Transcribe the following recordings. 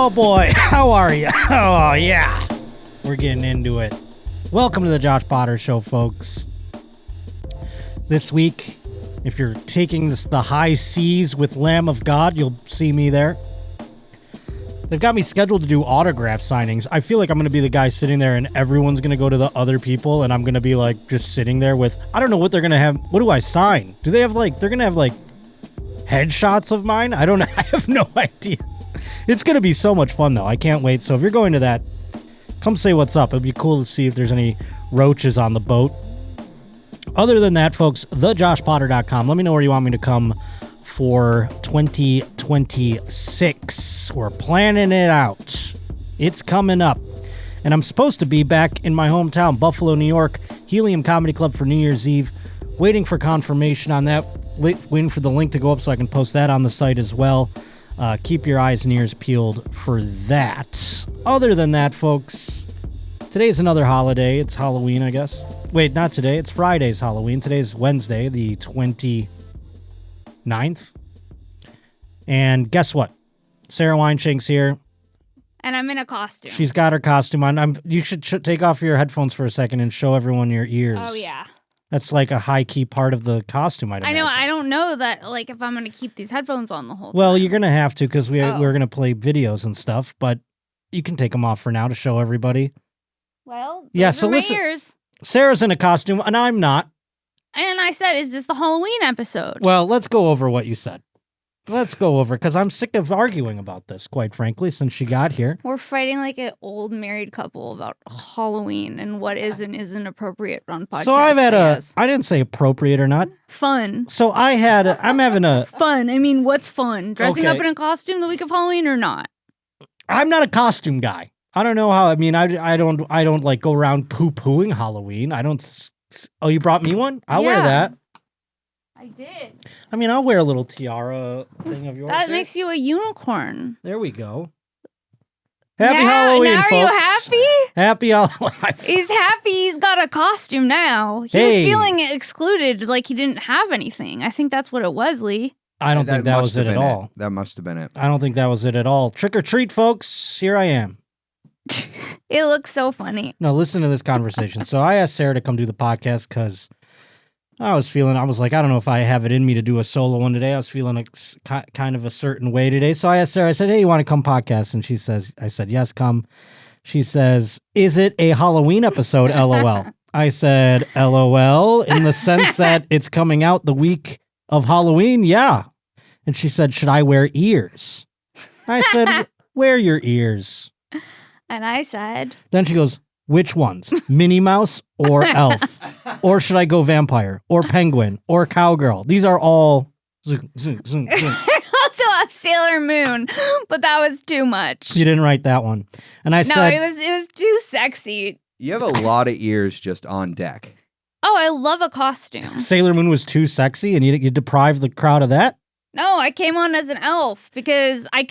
Oh boy, how are you? Oh yeah, we're getting into it. Welcome to the Josh Potter Show, folks. This week, if you're taking the high seas with Lamb of God, you'll see me there. They've got me scheduled to do autograph signings. I feel like I'm going to be the guy sitting there and everyone's going to go to the other people and I'm going to be like just sitting there with, I don't know what they're going to have. What do I sign? Do they have they're going to have headshots of mine? I don't know. I have no idea. It's going to be so much fun though. I can't wait. So if you're going to that, come say what's up. It'd be cool to see if there's any roaches on the boat. Other than that, folks, thejoshpotter.com. Let me know where you want me to come for 2026. We're planning it out. It's coming up. And I'm supposed to be back in my hometown, Buffalo, New York, Helium Comedy Club for New Year's Eve. Waiting for confirmation on that. Waiting for the link to go up so I can post that on the site as well. Keep your eyes and ears peeled for that. Other than that, folks, today's another holiday. It's Halloween, I guess. Wait, not today. It's Friday's Halloween. Today's Wednesday, the 29th. And guess what? Sara Weinshenk's here. And I'm in a costume. She's got her costume on. You should take off your headphones for a second and show everyone your ears. Oh, yeah. That's like a high-key part of the costume, I know. I don't know that, if I'm going to keep these headphones on the whole time. Well, you're going to have to because we're going to play videos and stuff, but you can take them off for now to show everybody. Well, so my listen. ears. Sarah's in a costume, and I'm not. And I said, is this the Halloween episode? Well, let's go over what you said. Let's go over, because I'm sick of arguing about this, quite frankly, since she got here. We're fighting like an old married couple about Halloween and what is and isn't appropriate on podcasts. So I didn't say appropriate or not. Fun. So I'm having a... Fun. I mean, what's fun? Dressing up in a costume the week of Halloween or not? I'm not a costume guy. I don't know how, I don't go around poo-pooing Halloween. I don't... Oh, you brought me one? I'll wear that. I did. I'll wear a little tiara thing of yours. That makes you a unicorn. There we go. Happy Halloween, now folks. Are you happy? Happy Halloween. He's happy he's got a costume now. He was feeling excluded, like he didn't have anything. I think that's what it was, Lee. I don't think that was it at all. That must have been it. I don't think that was it at all. Trick or treat, folks. Here I am. It looks so funny. No, listen to this conversation. So I asked Sarah to come do the podcast because I was like, I don't know if I have it in me to do a solo one today. I was feeling kind of a certain way today. So I asked Sarah, I said, hey, you want to come podcast? And I said, yes, come. She says, is it a Halloween episode? LOL. I said, LOL, in the sense that it's coming out the week of Halloween. Yeah. And she said, should I wear ears? I said, wear your ears. And I said... Then she goes, which ones? Minnie Mouse or Elf? Or should I go vampire? Or penguin? Or cowgirl? These are all... Zoom, zoom, zoom, zoom. I also have Sailor Moon, but that was too much. You didn't write that one. And I said... No, it was too sexy. You have a lot of ears just on deck. Oh, I love a costume. Sailor Moon was too sexy and you deprived the crowd of that? No, I came on as an elf because I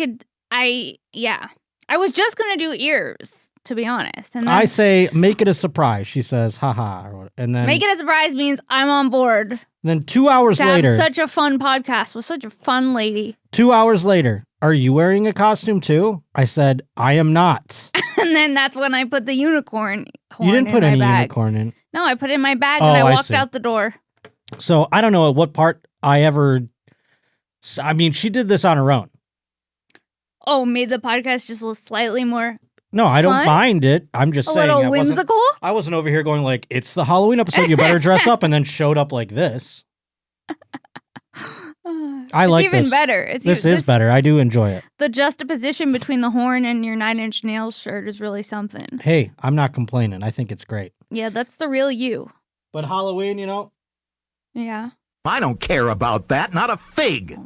was just going to do ears, to be honest. And then I say, make it a surprise. She says, haha. And then make it a surprise means I'm on board. Then 2 hours later. Have such a fun podcast with such a fun lady. 2 hours later, are you wearing a costume too? I said, I am not. And then that's when I put the unicorn horn You didn't put any bag. unicorn in. No, I put it in my bag and I walked out the door. So I don't know at what part I ever... she did this on her own. Oh, made the podcast just a little slightly more No, I don't mind it. I'm just saying. A little whimsical? I wasn't over here going like, it's the Halloween episode, you better dress up, and then showed up like this. I like this. It's even this. better. This is better. I do enjoy it. The juxtaposition between the horn and your 9 Inch Nails shirt is really something. Hey, I'm not complaining. I think it's great. Yeah, that's the real you. But Halloween, Yeah. I don't care about that, not a fig.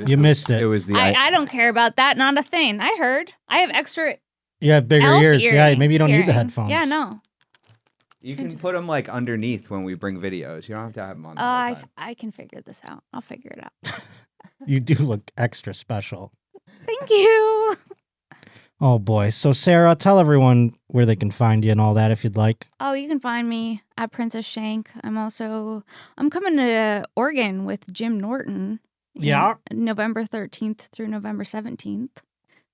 You missed it. It was the... I don't care about that, not a thing. I heard. I have extra... You have bigger ears. Yeah, maybe you don't need the headphones. Yeah, no. You can put them underneath when we bring videos. You don't have to have them on the whole time. I can figure this out. I'll figure it out. You do look extra special. Thank you. Oh boy. So Sarah, tell everyone where they can find you and all that if you'd like. Oh, you can find me at Princess Shank. I'm coming to Oregon with Jim Norton. Yeah. November 13th through November 17th.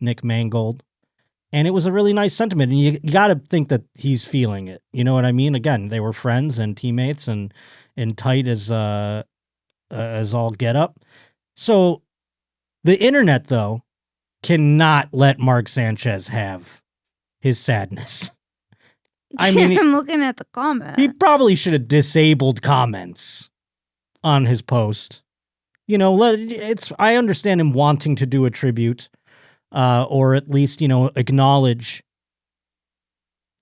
Nick Mangold. And it was a really nice sentiment. And you got to think that he's feeling it. You know what I mean? Again, they were friends and teammates and tight as all get up. So the internet, though, cannot let Mark Sanchez have his sadness. I mean, I'm looking at the comment. he probably should have disabled comments on his post. You know, I understand him wanting to do a tribute, or at least, you know, acknowledge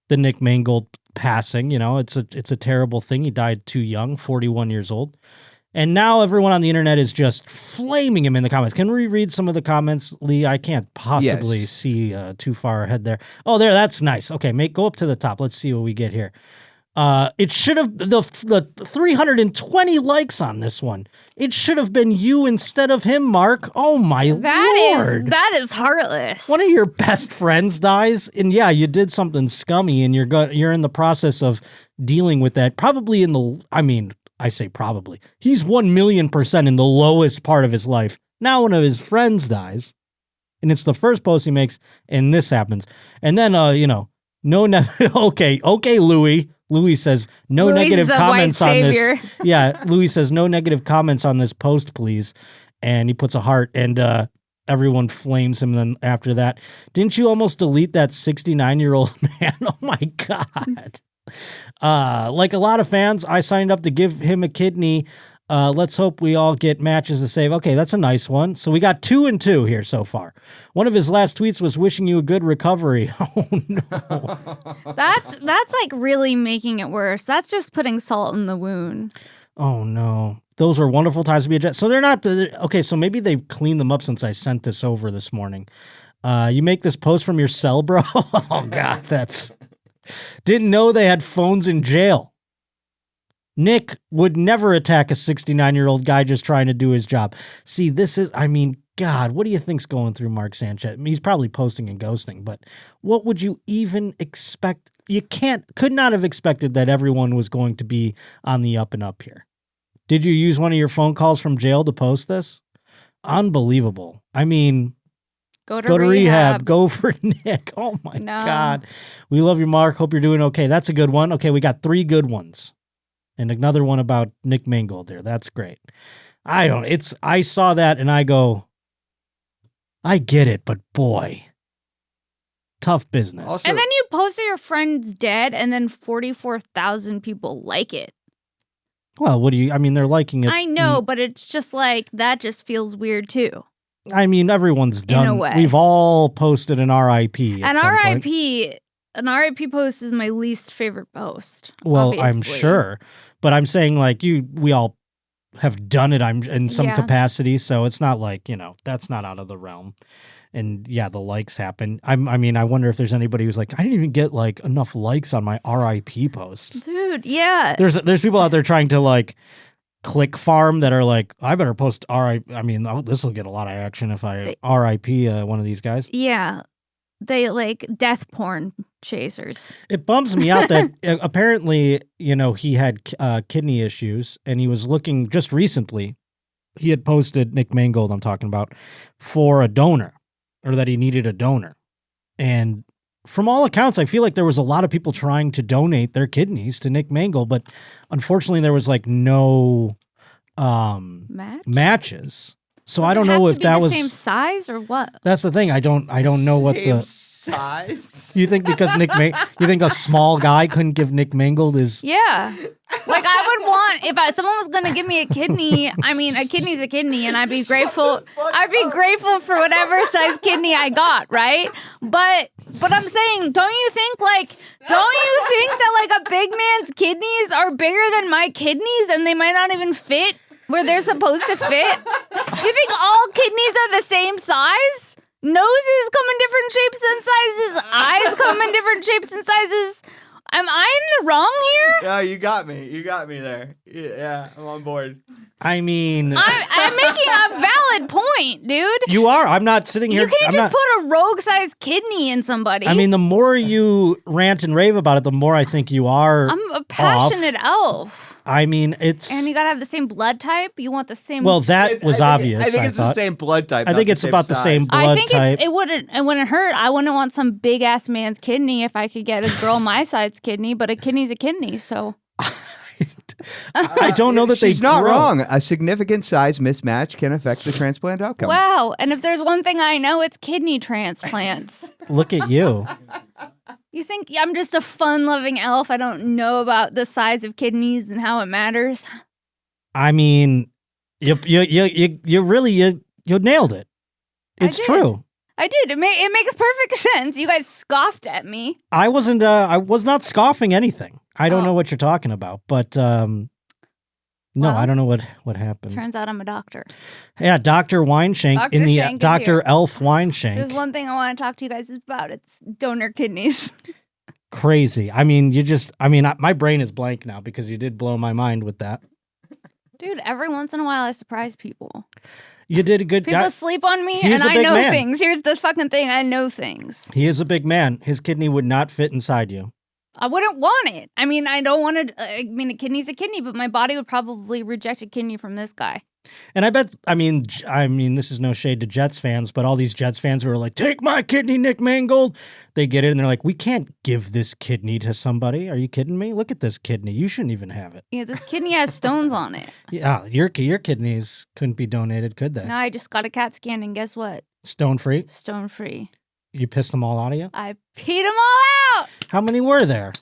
the Nick Mangold passing. You know, it's a terrible thing. He died too young, 41 years old. And now everyone on the internet is just flaming him in the comments. Can we read some of the comments, Lee? I can't possibly see too far ahead there. Oh, there, that's nice. Okay, go up to the top. Let's see what we get here. It should have, the 320 likes on this one. It should have been you instead of him, Mark. Oh, my Lord. That is heartless. One of your best friends dies, and yeah, you did something scummy, and you're in the process of dealing with that. Probably I say probably. He's 1,000,000% in the lowest part of his life. Now one of his friends dies, and it's the first post he makes, and this happens. And then, okay, Louis. Louis says, no Louis negative the comments white on savior. this. Yeah, Louis says, no negative comments on this post, please. And he puts a heart, and everyone flames him then after that. Didn't you almost delete that 69-year-old man? Oh, my God. Like a lot of fans, I signed up to give him a kidney. Let's hope we all get matches to save. Okay, that's a nice one. So we got 2 and 2 here so far. One of his last tweets was wishing you a good recovery. Oh no. That's like really making it worse. That's just putting salt in the wound. Oh no. Those are wonderful times to be a Jet. So they're not okay, so maybe they've cleaned them up since I sent this over this morning. You make this post from your cell, bro? Oh God, didn't know they had phones in jail. Nick would never attack a 69-year-old guy just trying to do his job. See, God, what do you think's going through Mark Sanchez? He's probably posting and ghosting, but what would you even expect? You could not have expected that everyone was going to be on the up and up here. Did you use one of your phone calls from jail to post this? Unbelievable. I mean, Go to rehab. Go for Nick. Oh, my God. We love you, Mark. Hope you're doing okay. That's a good one. Okay, we got 3 good ones. And another one about Nick Mangold there. That's great. I saw that and I go, I get it, but boy, tough business. Also, And then you post that your friend's dead and then 44,000 people like it. Well, they're liking it. I know, but it's just like, that just feels weird too. I mean, everyone's done. In a way. We've all posted an RIP at An some RIP, point. an RIP post is my least favorite post. Well, obviously. I'm sure, but I'm saying like we all have done it. I'm in some capacity, so it's not like, that's not out of the realm. And yeah, the likes happen. I wonder if there's anybody who's like, I didn't even get like enough likes on my RIP post. Dude, yeah. There's people out there trying to like click farm that are like, I better post RIP. This will get a lot of action if I RIP one of these guys. Yeah. They like death porn chasers. It bums me out that apparently, he had kidney issues and he was looking just recently. He had posted, Nick Mangold I'm talking about, for a donor, or that he needed a donor. And from all accounts, I feel like there was a lot of people trying to donate their kidneys to Nick Mangold, but unfortunately there was like no matches. So I don't know if that was the same size or what. That's the thing. I don't know what the size. You think because you think a small guy couldn't give Nick Mangold his? Yeah, like I would want if someone was gonna give me a kidney. A kidney's a kidney, and I'd be grateful. I'd be grateful for whatever size kidney I got, right? But I'm saying, don't you think that like a big man's kidneys are bigger than my kidneys, and they might not even fit where they're supposed to fit? You think all kidneys are the same size? Noses come in different shapes and sizes. Eyes come in different shapes and sizes. Am I in the wrong here? Yeah, you got me. You got me there. Yeah, I'm on board. I mean, I'm making a valid point, dude. you are. I'm not sitting here. You can't I'm just not, put a rogue-sized kidney in somebody. I mean, the more you rant and rave about it, the more I think you are. I'm a passionate elf. I mean, it's. And you gotta have the same blood type. You want the same. Well, that was obvious. I think it's the thought. same blood type. I think it's about the same blood I think type. it wouldn't hurt. I wouldn't want some big ass man's kidney if I could get a girl my side's kidney, but a kidney's a kidney, so. I don't know that She's they not grow. wrong. A significant size mismatch can affect the transplant outcome. Wow. And if there's one thing I know, it's kidney transplants. Look at you. You think I'm just a fun-loving elf? I don't know about the size of kidneys and how it matters. I mean, you really nailed it. It's did. true. I did. It makes perfect sense. You guys scoffed at me. I was not scoffing anything. I don't Oh. know what you're talking about, but no, Well, I don't know what happened. Turns out I'm a doctor. Yeah, Dr. Weinshenk Dr. in the Shank in Dr. here. Elf There's Weinshenk. one thing I want to talk to you guys about. It's donor kidneys. Crazy. I mean, my brain is blank now because you did blow my mind with that. Dude, every once in a while I surprise people. You did a good People guy. sleep on me He is and a I big know man. things. Here's the fucking thing. I know things. He is a big man. His kidney would not fit inside you. I wouldn't want it. I mean, I don't want to. I mean, a kidney's a kidney, but my body would probably reject a kidney from this guy. And I bet, I mean, this is no shade to Jets fans, but all these Jets fans who are like, take my kidney, Nick Mangold. They get it and they're like, we can't give this kidney to somebody. Are you kidding me? Look at this kidney. You shouldn't even have it. Yeah, this kidney has stones on it. Yeah, your kidneys couldn't be donated, could they? Now I just got a CAT scan, and guess what? Stone free? Stone free. You pissed them all out of you? I peed them all out. How many were there?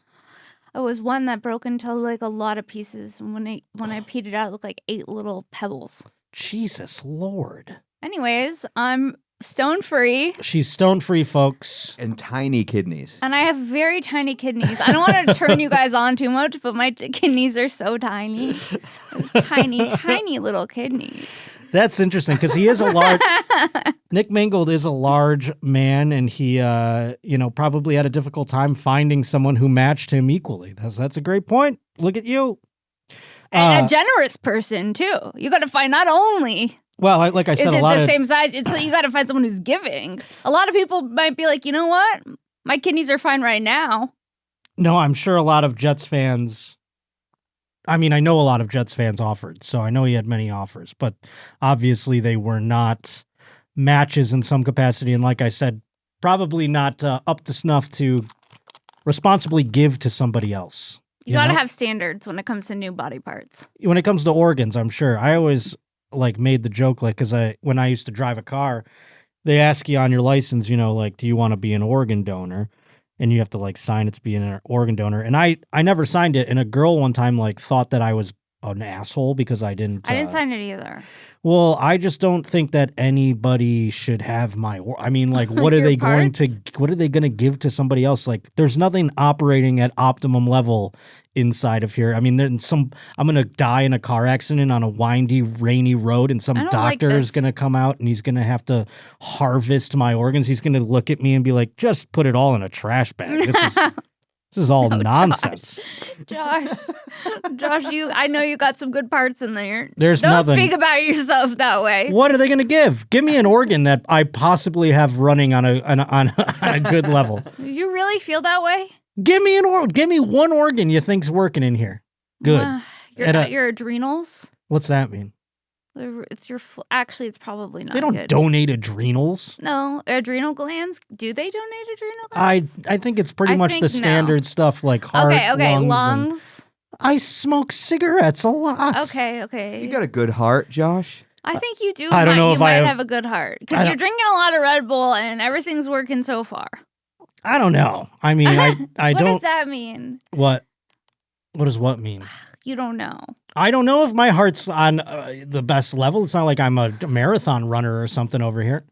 It was one that broke into like a lot of pieces, and when I peed it out, it looked like 8 little pebbles. Jesus Lord. Anyways, I'm stone free. She's stone free, folks. And tiny kidneys. And I have very tiny kidneys. I don't want to turn you guys on too much, but my kidneys are so tiny. Tiny, tiny little kidneys. That's interesting because he is a large. Nick Mangold is a large man, and he, probably had a difficult time finding someone who matched him equally. That's a great point. Look at you. And a generous person, too. You got to find not only Well, like I is said, it a lot the of same size, you got to find someone who's giving. A lot of people might be like, you know what? My kidneys are fine right now. no, I'm sure a lot of Jets fans. I mean, I know a lot of Jets fans offered, so I know he had many offers, but obviously they were not matches in some capacity, and like I said, probably not up to snuff to responsibly give to somebody else. You got to know? have standards when it comes to new body parts. When it comes to organs, I'm sure. I always made the joke, because when I used to drive a car, they ask you on your license, do you want to be an organ donor? And you have to sign it to be an organ donor. And I never signed it. And a girl one time thought that I was an asshole because I didn't. I didn't sign it either. Well, I just don't think that anybody should have my. I mean, what are Your they going to? parts? What are they going to give to somebody else? There's nothing operating at optimum level inside of here. I mean, I'm going to die in a car accident on a windy, rainy road, and some I don't like doctor is this. going to come out and he's going to have to harvest my organs. He's going to look at me and be like, "Just put it all in a trash bag." This is all nonsense. Josh, I know you got some good parts in there. There's Don't nothing. speak about yourself that way. What are they going to give? Give me an organ that I possibly have running on a good level. You really feel that way? Give me one organ you think's working in here. Good. Your adrenals. What's that mean? It's actually, it's probably not. They don't good. donate adrenals. No, adrenal glands. Do they donate adrenal glands? I think it's pretty I much the think no. standard stuff like heart, Okay, lungs. lungs. I smoke cigarettes a lot. Okay. You got a good heart, Josh. I think you do. I don't know you if might I- have a good heart I because don't- you're drinking a lot of Red Bull and everything's working so far. I don't know. I mean, I What don't. does that mean? What does what mean? You don't know. I don't know if my heart's on the best level. It's not like I'm a marathon runner or something over here.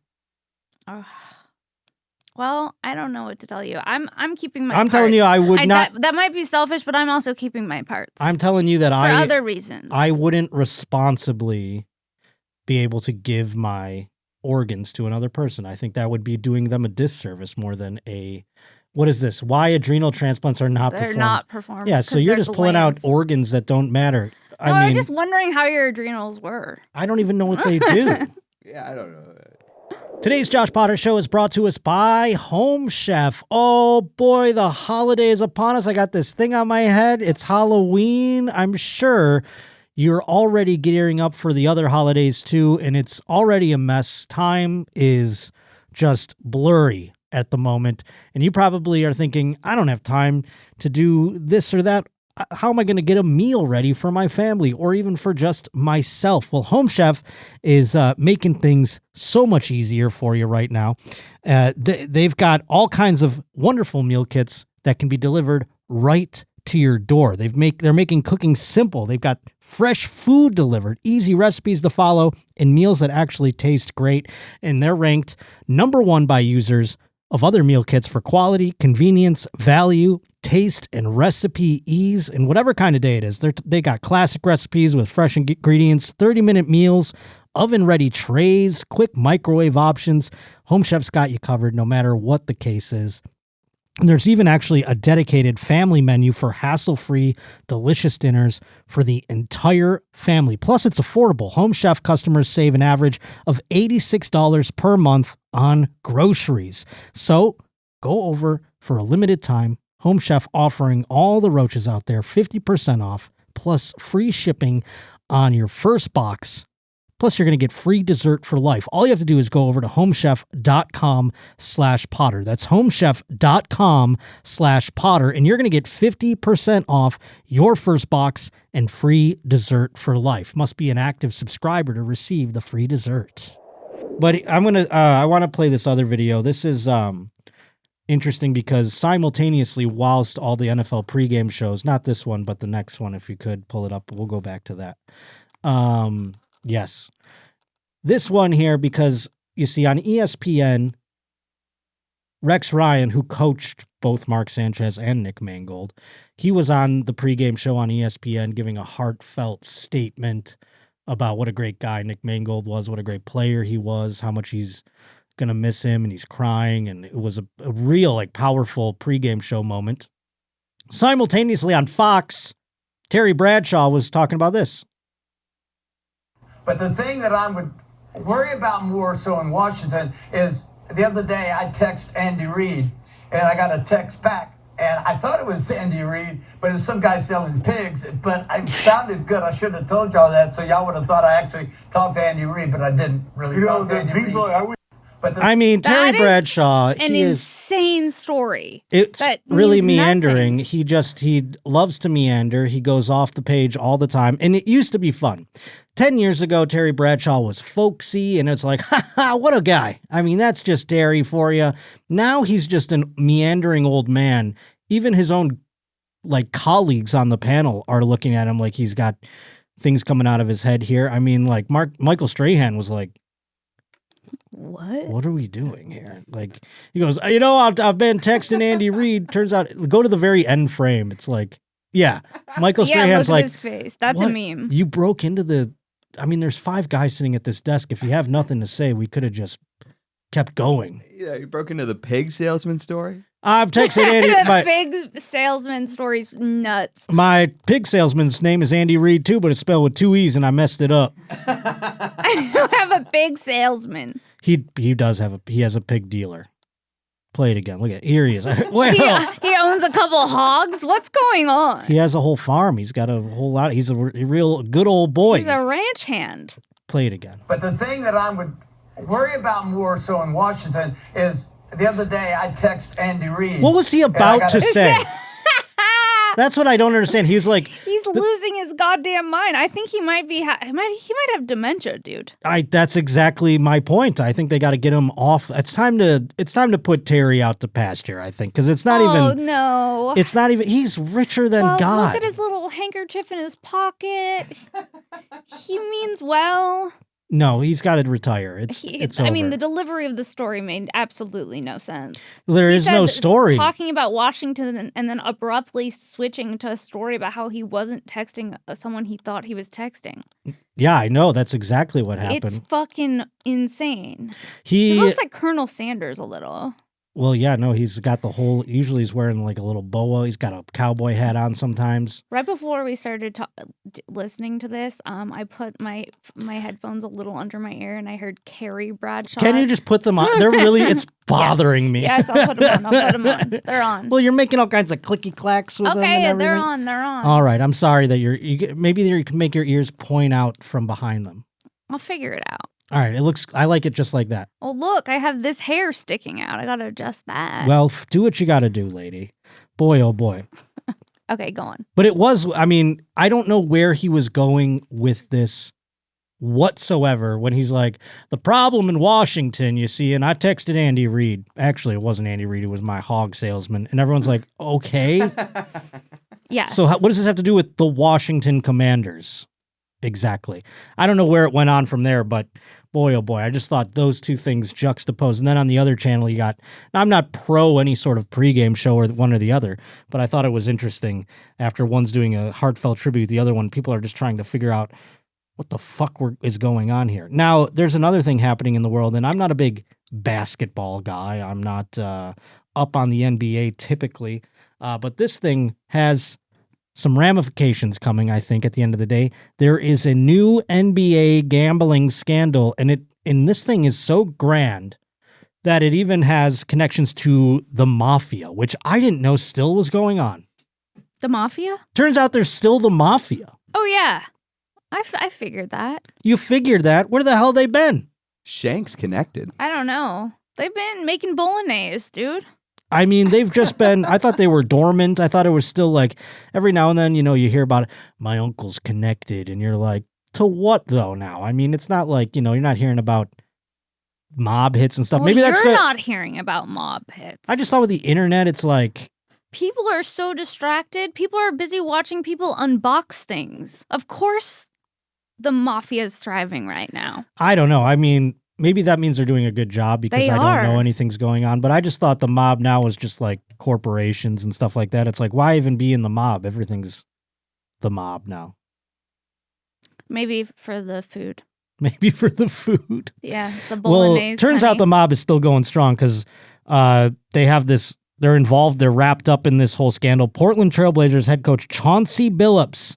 Well, I don't know what to tell you. I'm keeping my. I'm telling you, I would not. That might be selfish, but I'm also keeping my parts. I'm telling you that for I other reasons. I wouldn't responsibly be able to give my organs to another person. I think that would be doing them a disservice more than a. What is this? Why adrenal transplants are not They're performed? not performed. Yeah, so 'cause you're they're just pulling out glands. organs that don't matter. I mean, was just wondering how your adrenals were. I don't even know what they do. Yeah, I don't know. Today's Josh Potter Show is brought to us by Home Chef. Oh boy, the holiday is upon us. I got this thing on my head. It's Halloween. I'm sure you're already gearing up for the other holidays too, and it's already a mess. Time is just blurry at the moment, and you probably are thinking, I don't have time to do this or that. How am I going to get a meal ready for my family or even for just myself? Well, Home Chef is making things so much easier for you right now. They've got all kinds of wonderful meal kits that can be delivered right to your door. They're making cooking simple. They've got fresh food delivered, easy recipes to follow, and meals that actually taste great. And they're ranked #1 by users of other meal kits for quality, convenience, value, taste, and recipe ease, and whatever kind of day it is. They got classic recipes with fresh ingredients, 30-minute meals, oven-ready trays, quick microwave options. Home Chef's got you covered no matter what the case is. And there's even actually a dedicated family menu for hassle-free, delicious dinners for the entire family. Plus, it's affordable. Home Chef customers save an average of $86 per month on groceries. So go over for a limited time. Home Chef offering all the roaches out there 50% off, plus free shipping on your first box. Plus, you're going to get free dessert for life. All you have to do is go over to homechef.com/Potter. That's homechef.com/Potter. And you're going to get 50% off your first box and free dessert for life. Must be an active subscriber to receive the free dessert. But I want to play this other video. This is interesting because simultaneously, whilst all the NFL pregame shows, not this one, but the next one, if you could pull it up, we'll go back to that. Yes. This one here, because you see on ESPN, Rex Ryan, who coached both Mark Sanchez and Nick Mangold, he was on the pregame show on ESPN giving a heartfelt statement about what a great guy Nick Mangold was, what a great player he was, how much he's going to miss him, and he's crying. And it was a real, powerful pregame show moment. Simultaneously on Fox, Terry Bradshaw was talking about this. But the thing that I would worry about more so in Washington is the other day I text Andy Reid and I got a text back and I thought it was Andy Reid, but it's some guy selling pigs. But it sounded good. I should have told y'all that, so y'all would have thought I actually talked to Andy Reid, but I didn't really talk to Andy Reid. Terry Bradshaw, an insane story. It's really meandering. Nothing. He loves to meander. He goes off the page all the time. And it used to be fun. 10 years ago, Terry Bradshaw was folksy, and it's like, ha ha, what a guy. I mean, that's just Terry for you. Now he's just a meandering old man. Even his own colleagues on the panel are looking at him like he's got things coming out of his head here. I mean, Michael Strahan was like, What are we doing here? He goes, I've been texting Andy Reid. Turns out, go to the very end frame. It's like, yeah, Michael Strahan's look at his face. That's what? A meme. You broke into there's 5 guys sitting at this desk. If you have nothing to say, we could have just kept going. Yeah, you broke into the pig salesman story? I'm texting Andy. The pig salesman story's nuts. My pig salesman's name is Andy Reid too, but it's spelled with 2 E's and I messed it up. I don't have a pig salesman. He has a pig dealer. Play it again. Look at here he is. Well, he owns a couple hogs. What's going on? He has a whole farm. He's got a whole lot. He's a real good old boy. He's a ranch hand. Play it again. But the thing that I would worry about more so in Washington is the other day I text Andy Reid. What was he about to say? That's what I don't understand. He's losing his goddamn mind. I think he might be. He might have dementia, dude. That's exactly my point. I think they got to get him off. It's time to put Terry out to pasture. I think because it's not even. Oh no! It's not even. He's richer than God. Look at his little handkerchief in his pocket. He means well. No, he's got to retire. It's over. I mean, the delivery of the story made absolutely no sense. There is no story. Talking about Washington and then abruptly switching to a story about how he wasn't texting someone he thought he was texting. Yeah, I know. That's exactly what happened. It's fucking insane. He looks like Colonel Sanders a little. Well, yeah, no, he's got the whole. Usually, he's wearing like a little boa. He's got a cowboy hat on sometimes. Right before we started listening to this, I put my headphones a little under my ear, and I heard Carrie Bradshaw. Can you just put them on? They're really. It's bothering me. Yes, I'll put them on. They're on. Well, you're making all kinds of clicky clacks with them. Okay, and everything. they're on. All right, I'm sorry that maybe you can make your ears point out from behind them. I'll figure it out. All right, I like it just like that. Oh, look, I have this hair sticking out. I got to adjust that. Well, do what you got to do, lady. Boy, oh boy. Okay, go on. But I don't know where he was going with this whatsoever when he's like, the problem in Washington, you see, and I texted Andy Reid. Actually, it wasn't Andy Reid. It was my hog salesman. And everyone's like, okay. Yeah. So what does this have to do with the Washington Commanders? Exactly. I don't know where it went on from there, but boy, oh boy, I just thought those two things juxtaposed. And then on the other channel, you got, now I'm not pro any sort of pregame show or one or the other, but I thought it was interesting after one's doing a heartfelt tribute, the other one, people are just trying to figure out what the fuck is going on here. Now, there's another thing happening in the world, and I'm not a big basketball guy. I'm not up on the NBA typically, but this thing has some ramifications coming, I think, at the end of the day. There is a new NBA gambling scandal, and this thing is so grand that it even has connections to the mafia, which I didn't know still was going on. The mafia? Turns out there's still the mafia. Oh, yeah. I figured that. You figured that? Where the hell they been? Shank's connected. I don't know. They've been making bolognese, dude. I mean, they've just been, I thought they were dormant. I thought it was still like, every now and then, you hear about it, my uncle's connected, and you're like, to what though now? I mean, it's not like, you're not hearing about mob hits and stuff. Well, Maybe that's you're not hearing about mob hits. I just thought with the internet, it's like, people are so distracted. People are busy watching people unbox things. Of course, the mafia is thriving right now. I don't know. I mean, maybe that means they're doing a good job because I don't know anything's going on. But I just thought the mob now was just like corporations and stuff like that. It's like, why even be in the mob? Everything's the mob now. Maybe for the food. Maybe for the food. Yeah, the bolognese. Well, turns out the mob is still going strong because they have this, they're involved, they're wrapped up in this whole scandal. Portland Trailblazers head coach Chauncey Billups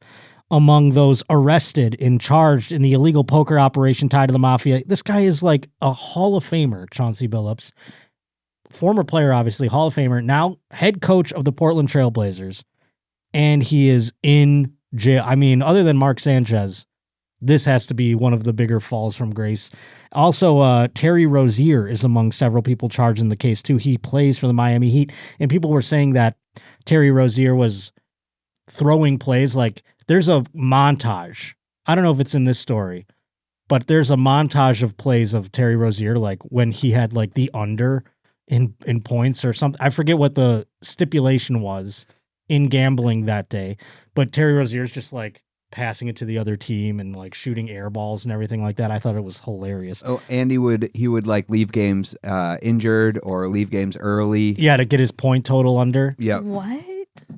among those arrested and charged in the illegal poker operation tied to the mafia. This guy is like a Hall of Famer, Chauncey Billups. Former player, obviously, Hall of Famer, now head coach of the Portland Trailblazers. And he is in jail. I mean, other than Mark Sanchez, this has to be one of the bigger falls from grace. Also, Terry Rozier is among several people charged in the case, too. He plays for the Miami Heat. And people were saying that Terry Rozier was throwing plays like, there's a montage. I don't know if it's in this story, but there's a montage of plays of Terry Rozier, like when he had like the under in points or something. I forget what the stipulation was in gambling that day, but Terry Rozier's just like passing it to the other team and like shooting air balls and everything like that. I thought it was hilarious. Oh, and he would like leave games injured or leave games early. Yeah, to get his point total under. Yeah. What?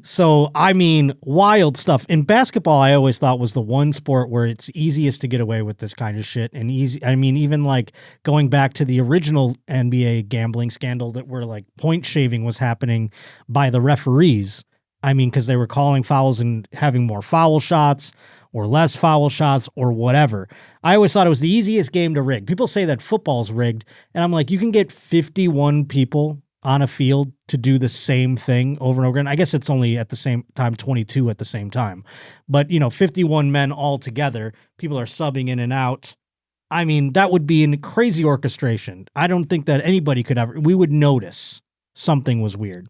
So, I mean, wild stuff. In basketball, I always thought was the one sport where it's easiest to get away with this kind of shit. And even like going back to the original NBA gambling scandal that where like point shaving was happening by the referees. I mean, because they were calling fouls and having more foul shots or less foul shots or whatever. I always thought it was the easiest game to rig. People say that football's rigged. And I'm like, you can get 51 people on a field to do the same thing over and over again. I guess it's only at the same time 22 at the same time. But, 51 men all together, people are subbing in and out. I mean, that would be a crazy orchestration. I don't think that anybody we would notice something was weird.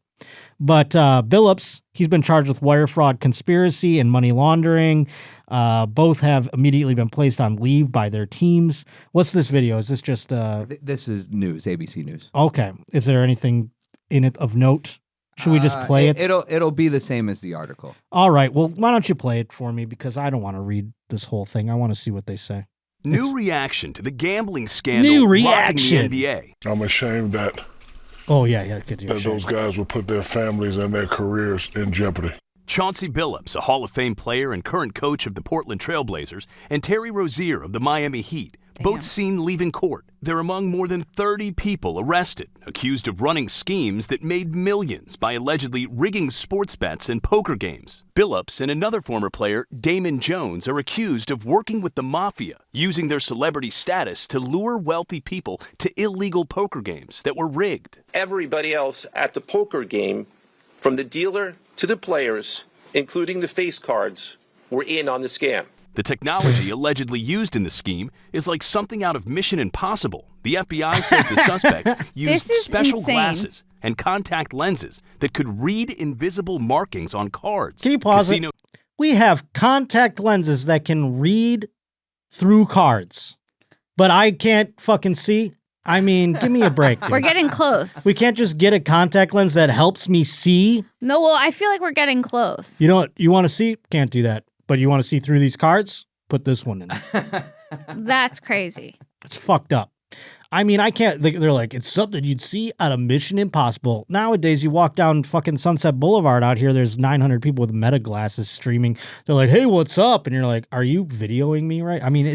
But Billups, he's been charged with wire fraud, conspiracy, and money laundering. Both have immediately been placed on leave by their teams. What's this video? Is this just... This is news, ABC News. Okay. Is there anything in it of note? Should we just play it? It'll be the same as the article. All right. Well, why don't you play it for me? Because I don't want to read this whole thing. I want to see what they say. New reaction to the gambling scandal rocking the NBA. I'm ashamed that... Oh, yeah. That those guys will put their families and their careers in jeopardy. Chauncey Billups, a Hall of Fame player and current coach of the Portland Trailblazers, and Terry Rozier of the Miami Heat, Both seen leaving court. They're among more than 30 people arrested, accused of running schemes that made millions by allegedly rigging sports bets and poker games. Billups and another former player, Damon Jones, are accused of working with the mafia, using their celebrity status to lure wealthy people to illegal poker games that were rigged. Everybody else at the poker game, from the dealer to the players, including the face cards, were in on the scam. The technology allegedly used in the scheme is like something out of Mission Impossible. The FBI says the suspects used special glasses and contact lenses that could read invisible markings on cards. Can you pause it? We have contact lenses that can read through cards, but I can't fucking see. I mean, give me a break, dude. We're getting close. We can't just get a contact lens that helps me see. No, well, I feel like we're getting close. You know what? You want to see? Can't do that. But you want to see through these cards? Put this one in. That's crazy. It's fucked up. I mean, I can't. They're like, it's something you'd see out of Mission Impossible. Nowadays, you walk down fucking Sunset Boulevard out here, there's 900 people with meta glasses streaming. They're like, hey, what's up? And you're like, are you videoing me right? I mean,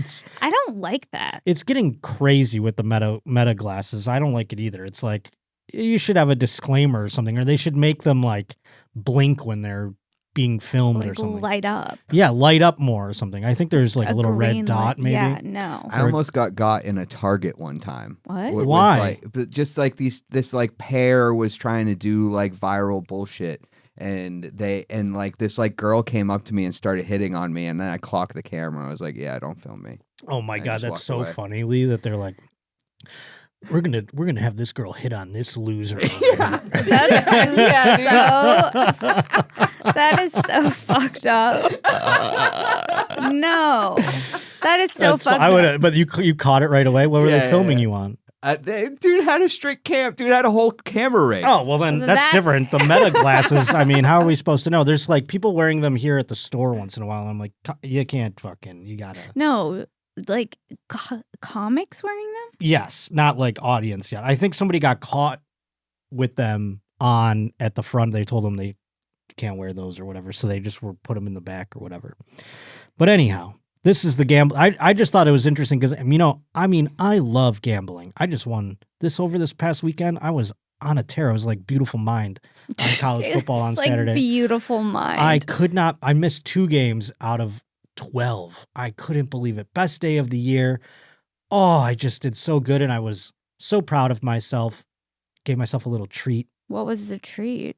I don't like that. It's getting crazy with the meta glasses. I don't like it either. It's like, you should have a disclaimer or something, or they should make them like blink when they're being filmed or something. Light up. Yeah, light up more or something. I think there's like a little red dot maybe. Yeah, no. I almost got in a Target one time. What? Why? Just like this like pair was trying to do like viral bullshit, and this like girl came up to me and started hitting on me, and then I clocked the camera. I was like, yeah, don't film me. Oh my God, that's so funny, Lee, that they're like, we're gonna have this girl hit on this loser. That is so fucked up. No, that is so fucked up. But you caught it right away. What were they filming you on? Dude had a straight cam. Dude had a whole camera rig. Oh, well then that's different. The meta glasses, I mean, how are we supposed to know? There's like people wearing them here at the store once in a while. I'm like, you can't fucking, you gotta. No, like comics wearing them? Yes, not like audience yet. I think somebody got caught with them on at the front. They told them they can't wear those or whatever, so they just put them in the back or whatever. But anyhow, this is the gamble. I just thought it was interesting because, you know, I mean, I love gambling. I just won this over this past weekend. I was on a tear. I was like Beautiful Mind on college football on Saturday. Beautiful Mind. I missed 2 games out of 12. I couldn't believe it. Best day of the year. Oh, I just did so good, and I was so proud of myself. Gave myself a little treat. What was the treat?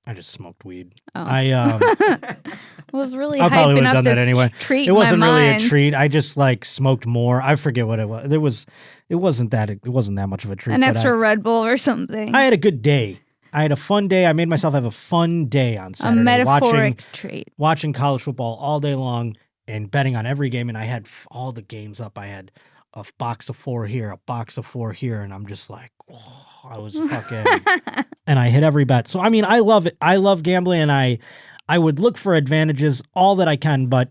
I just smoked weed. Oh. I was really I probably would hyping have up done that this anyway. treat It wasn't in my really mind. a treat. I just like smoked more. I forget what it was. It wasn't that much of a treat. An extra Red Bull or something. I had a good day. I had a fun day. I made myself have a fun day on Saturday. A metaphoric treat. Watching college football all day long and betting on every game. And I had all the games up. I had a box of 4 here, a box of 4 here. And I'm just like, oh, I was fucking, and I hit every bet. So, I mean, I love it. I love gambling, and I would look for advantages all that I can, but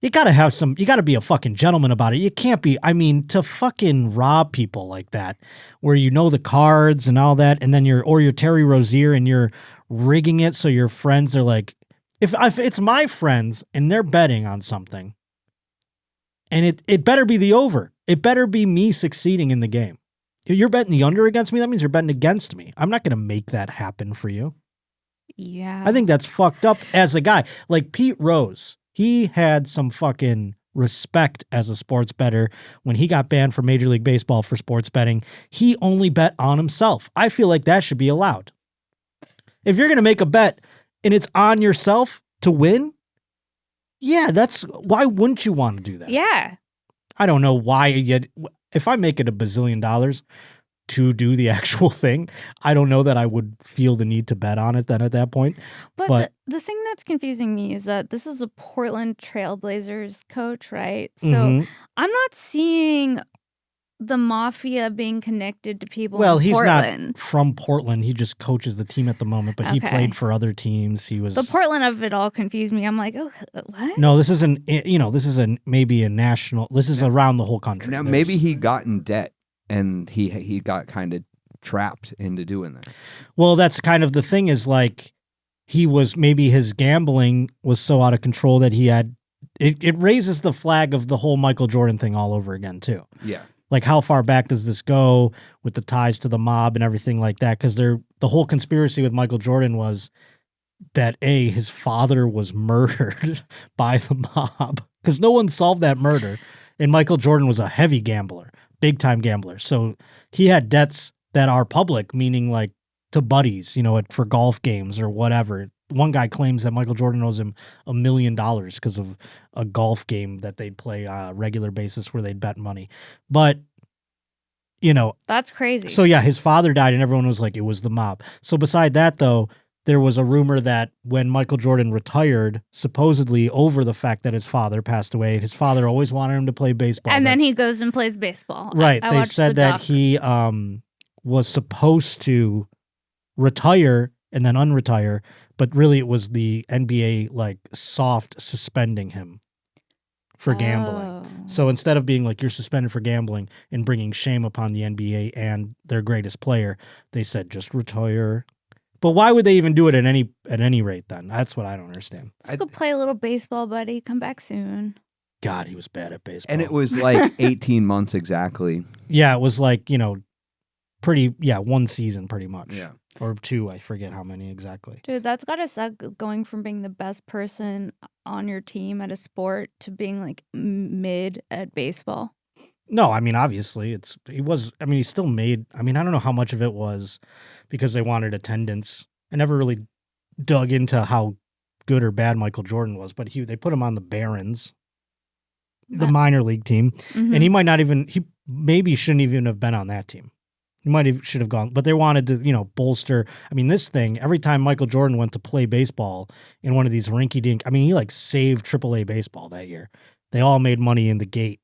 you gotta be a fucking gentleman about it. You can't be, I mean, to fucking rob people like that, where you know the cards and all that, and then you're Terry Rozier and you're rigging it so your friends are like, if it's my friends and they're betting on something, and it better be the over. It better be me succeeding in the game. If you're betting the under against me, that means you're betting against me. I'm not going to make that happen for you. Yeah. I think that's fucked up as a guy. Like Pete Rose, he had some fucking respect as a sports bettor when he got banned from Major League Baseball for sports betting. He only bet on himself. I feel like that should be allowed. If you're going to make a bet and it's on yourself to win, yeah, why wouldn't you want to do that? Yeah. I don't know why if I make it $1 bazillion to do the actual thing, I don't know that I would feel the need to bet on it then at that point. But the thing that's confusing me is that this is a Portland Trailblazers coach, right? So I'm not seeing the mafia being connected to people in he's Portland. Not from Portland. He just coaches the team at the moment, but he played for other teams. He was the Portland of it all confused me. I'm like, oh, what? No, this isn't. This is maybe a national. This is around the whole country. Now maybe he got in debt and he got kind of trapped into doing this. Well, that's kind of the thing. Is like maybe his gambling was so out of control that he had it raises the flag of the whole Michael Jordan thing all over again too. Yeah. Like, how far back does this go with the ties to the mob and everything like that? Because the whole conspiracy with Michael Jordan was that his father was murdered by the mob, because no one solved that murder, and Michael Jordan was a heavy gambler, big time gambler. So he had debts that are public, meaning like to buddies, for golf games or whatever. One guy claims that Michael Jordan owes him $1 million because of a golf game that they'd play on a regular basis where they'd bet money. But, that's crazy. So yeah, his father died and everyone was like, it was the mob. So beside that though, there was a rumor that when Michael Jordan retired, supposedly over the fact that his father passed away, his father always wanted him to play baseball. And then he goes and plays baseball. Right. I They watched said the that doc. he was supposed to retire and then unretire, but really it was the NBA like soft suspending him for gambling. Oh. So instead of being like, you're suspended for gambling and bringing shame upon the NBA and their greatest player, they said just retire. But why would they even do it at any rate then? That's what I don't understand. Just go play a little baseball, buddy. Come back soon. God, he was bad at baseball. And it was like 18 months exactly. Yeah, it was like, one season pretty much. Yeah. Or two, I forget how many exactly. Dude, that's gotta suck going from being the best person on your team at a sport to being like mid at baseball. No, I mean, obviously he still made, I don't know how much of it was because they wanted attendance. I never really dug into how good or bad Michael Jordan was, but they put him on the Barons, the minor league team, and he maybe shouldn't even have been on that team. He should have gone, but they wanted to, bolster. This thing, every time Michael Jordan went to play baseball in one of these rinky-dink, he like saved AAA baseball that year. They all made money in the gate,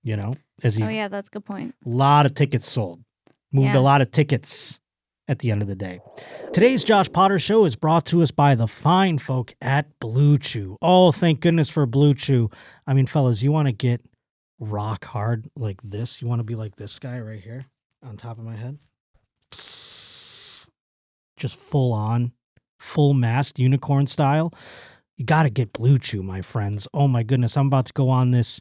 Oh yeah, that's a good point. A lot of tickets sold. Moved a lot of tickets at the end of the day. Today's Josh Potter Show is brought to us by the fine folk at Blue Chew. Oh, thank goodness for Blue Chew. Fellas, you want to get rock hard like this? You want to be like this guy right here on top of my head? Just full on, full mast unicorn style. You got to get Blue Chew, my friends. Oh my goodness. I'm about to go on this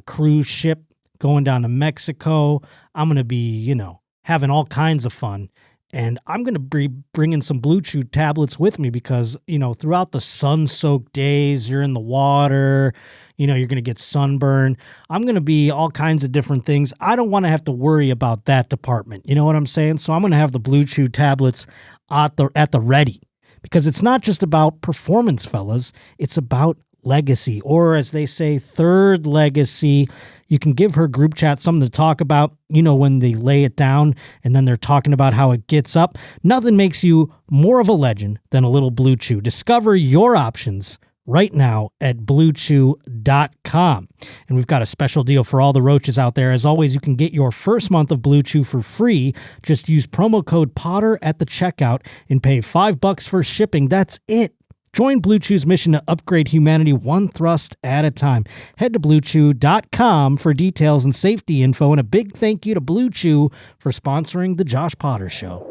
cruise ship going down to Mexico. I'm going to be, having all kinds of fun. And I'm going to be bringing some Blue Chew tablets with me because, throughout the sun-soaked days, you're in the water, you're going to get sunburn. I'm going to be all kinds of different things. I don't want to have to worry about that department. You know what I'm saying? So I'm going to have the Blue Chew tablets at the ready because it's not just about performance, fellas. It's about legacy, or as they say, third legacy. You can give her group chat something to talk about, when they lay it down and then they're talking about how it gets up. Nothing makes you more of a legend than a little Blue Chew. Discover your options right now at bluechew.com. And we've got a special deal for all the roaches out there. As always, you can get your first month of Blue Chew for free. Just use promo code Potter at the checkout and pay $5 for shipping. That's it. Join Blue Chew's mission to upgrade humanity one thrust at a time. Head to bluechew.com for details and safety info, and a big thank you to Blue Chew for sponsoring the Josh Potter Show.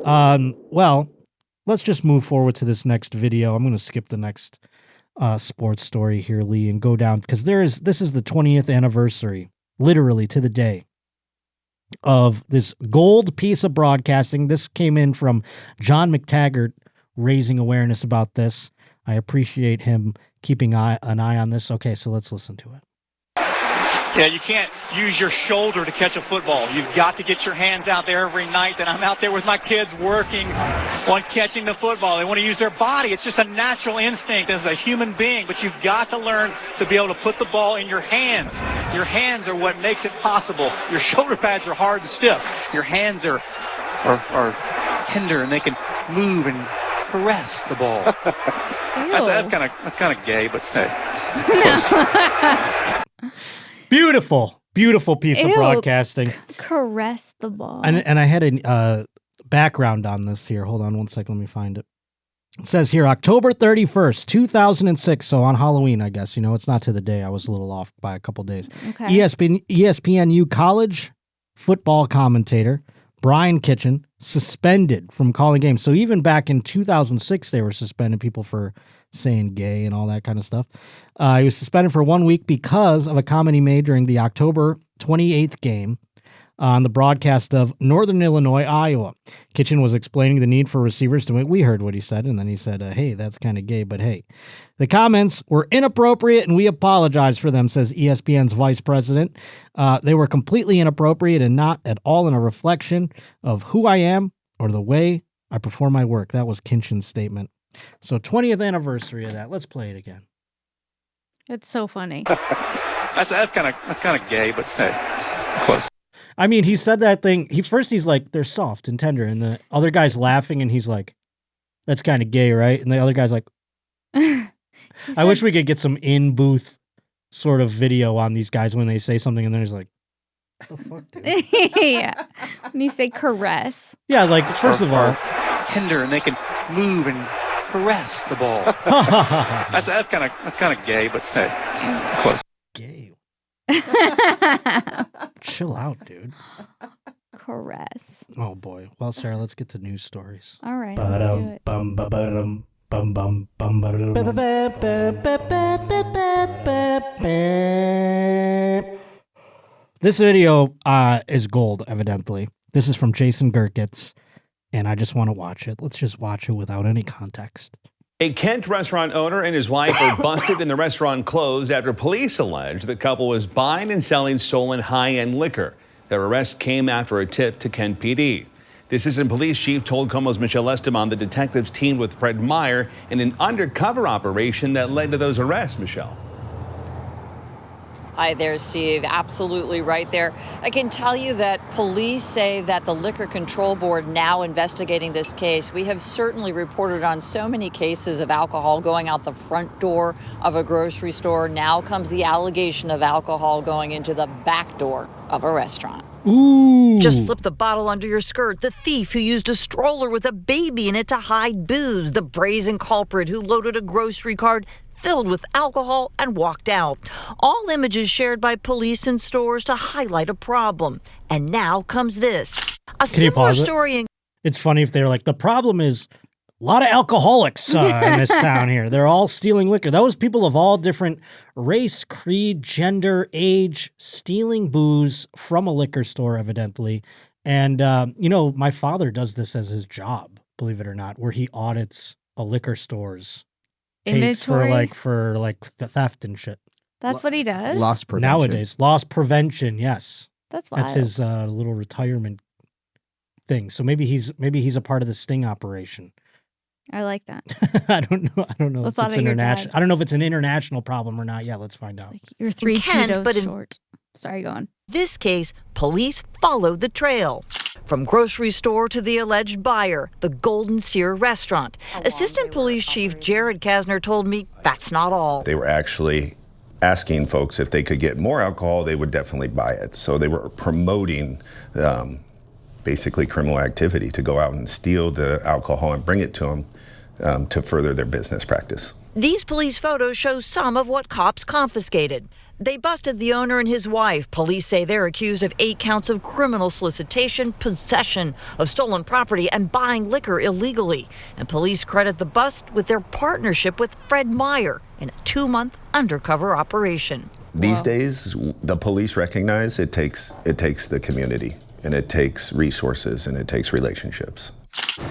Well, let's just move forward to this next video. I'm going to skip the next sports story here, Lee, and go down because this is the 20th anniversary, literally to the day, of this gold piece of broadcasting. This came in from John McTaggart raising awareness about this. I appreciate him keeping an eye on this. Okay, so let's listen to it. Yeah, you can't use your shoulder to catch a football. You've got to get your hands out there every night. And I'm out there with my kids working on catching the football. They want to use their body. It's just a natural instinct as a human being. But you've got to learn to be able to put the ball in your hands. Your hands are what makes it possible. Your shoulder pads are hard and stiff. Your hands are tender and they can move and caress the ball. That's kind of gay, but hey. Beautiful piece of broadcasting. Caress the ball. And I had a background on this here. Hold on one second. Let me find it. It says here, October 31st, 2006. So on Halloween, I guess. It's not to the day. I was a little off by a couple days. Okay. ESPNU college football commentator Brian Kitchen suspended from calling games. So even back in 2006, they were suspending people for saying gay and all that kind of stuff. He was suspended for 1 week because of a comment he made during the October 28th game on the broadcast of Northern Illinois, Iowa. Kitchen was explaining the need for receivers to make. We heard what he said, and then he said, hey, that's kind of gay, but hey. The comments were inappropriate, and we apologize for them, says ESPN's vice president. They were completely inappropriate and not at all in a reflection of who I am or the way I perform my work. That was Kitchen's statement. So 20th anniversary of that. Let's play it again. It's so funny. That's kind of gay, but hey, close. I mean, he said that thing. He's like, they're soft and tender. And the other guy's laughing and he's like, that's kind of gay, right? And the other guy's like, I wish we could get some in-booth sort of video on these guys when they say something and then he's like, what the fuck, dude? Yeah. When you say caress. Yeah, like, first of all. Tender, and they can move and caress the ball. that's kind of gay, but hey, close. Gay. Chill out, dude. Caress. Oh boy. Well, Sarah, let's get to news stories. All right. Let's do it. This video is gold, evidently. This is from Jason Gerkitz, and I just want to watch it. Let's just watch it without any context. A Kent restaurant owner and his wife were busted and the restaurant closed after police alleged the couple was buying and selling stolen high-end liquor. Their arrest came after a tip to Kent PD. The assistant police chief told Como's Michelle Esteban the detectives teamed with Fred Meyer in an undercover operation that led to those arrests, Michelle. Hi there, Steve. Absolutely right there. I can tell you that police say that the Liquor Control Board now investigating this case. We have certainly reported on so many cases of alcohol going out the front door of a grocery store. Now comes the allegation of alcohol going into the back door of a restaurant. Ooh. Just slip the bottle under your skirt. The thief who used a stroller with a baby in it to hide booze. The brazen culprit who loaded a grocery cart filled with alcohol and walked out. All images shared by police and stores to highlight a problem. And now comes this. A similar story. It's funny if they're like, the problem is a lot of alcoholics in this town here. They're all stealing liquor. That was people of all different race, creed, gender, age, stealing booze from a liquor store, evidently. And, my father does this as his job, believe it or not, where he audits a liquor store's tapes for the theft and shit. That's what he does? Loss prevention. Nowadays. Loss prevention, yes. That's wild. That's his little retirement thing. So maybe he's a part of the sting operation. I like that. I don't know if it's international. I don't know if it's an international problem or not. Yeah, let's find out. Like you're 3 Cheetos short. Sorry, go on. This case, police followed the trail. From grocery store to the alleged buyer, the Golden Steer restaurant. Assistant Police Chief Jared Kasner told me that's not all. They were actually asking folks if they could get more alcohol, they would definitely buy it. So they were promoting basically criminal activity to go out and steal the alcohol and bring it to them to further their business practice. These police photos show some of what cops confiscated. They busted the owner and his wife. Police say they're accused of 8 counts of criminal solicitation, possession of stolen property, and buying liquor illegally. And police credit the bust with their partnership with Fred Meyer in a 2-month undercover operation. These days, the police recognize it takes the community, and it takes resources, and it takes relationships.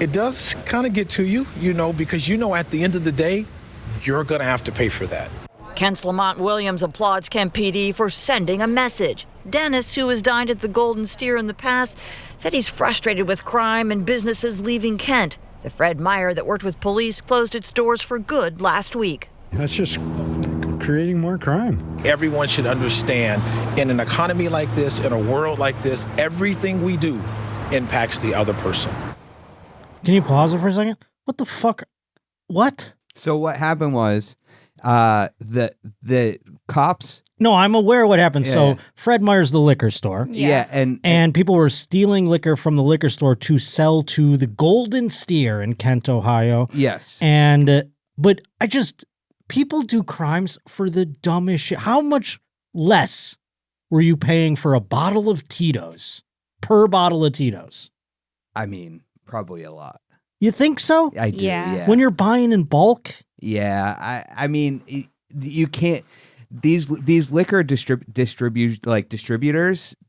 It does kind of get to you, because at the end of the day, you're going to have to pay for that. Kent's Lamont Williams applauds Kent PD for sending a message. Dennis, who has dined at the Golden Steer in the past, said he's frustrated with crime and businesses leaving Kent. The Fred Meyer that worked with police closed its doors for good last week. That's just creating more crime. Everyone should understand, in an economy like this, in a world like this, everything we do impacts the other person. Can you pause it for a second? What the fuck? What? So what happened was the cops. No, I'm aware what happened. Yeah. So Fred Meyer's the liquor store. Yeah. And people were stealing liquor from the liquor store to sell to the Golden Steer in Kent, Ohio. Yes. And but people do crimes for the dumbest shit. How much less were you paying for a bottle of Tito's per bottle of Tito's? I mean, probably a lot. You think so? I do. Yeah. When you're buying in bulk Yeah, I mean, you can't. These liquor distributors,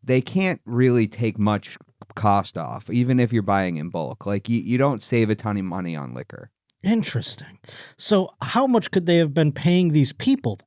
they can't really take much cost off, even if you're buying in bulk. Like you don't save a ton of money on liquor. Interesting. So how much could they have been paying these people?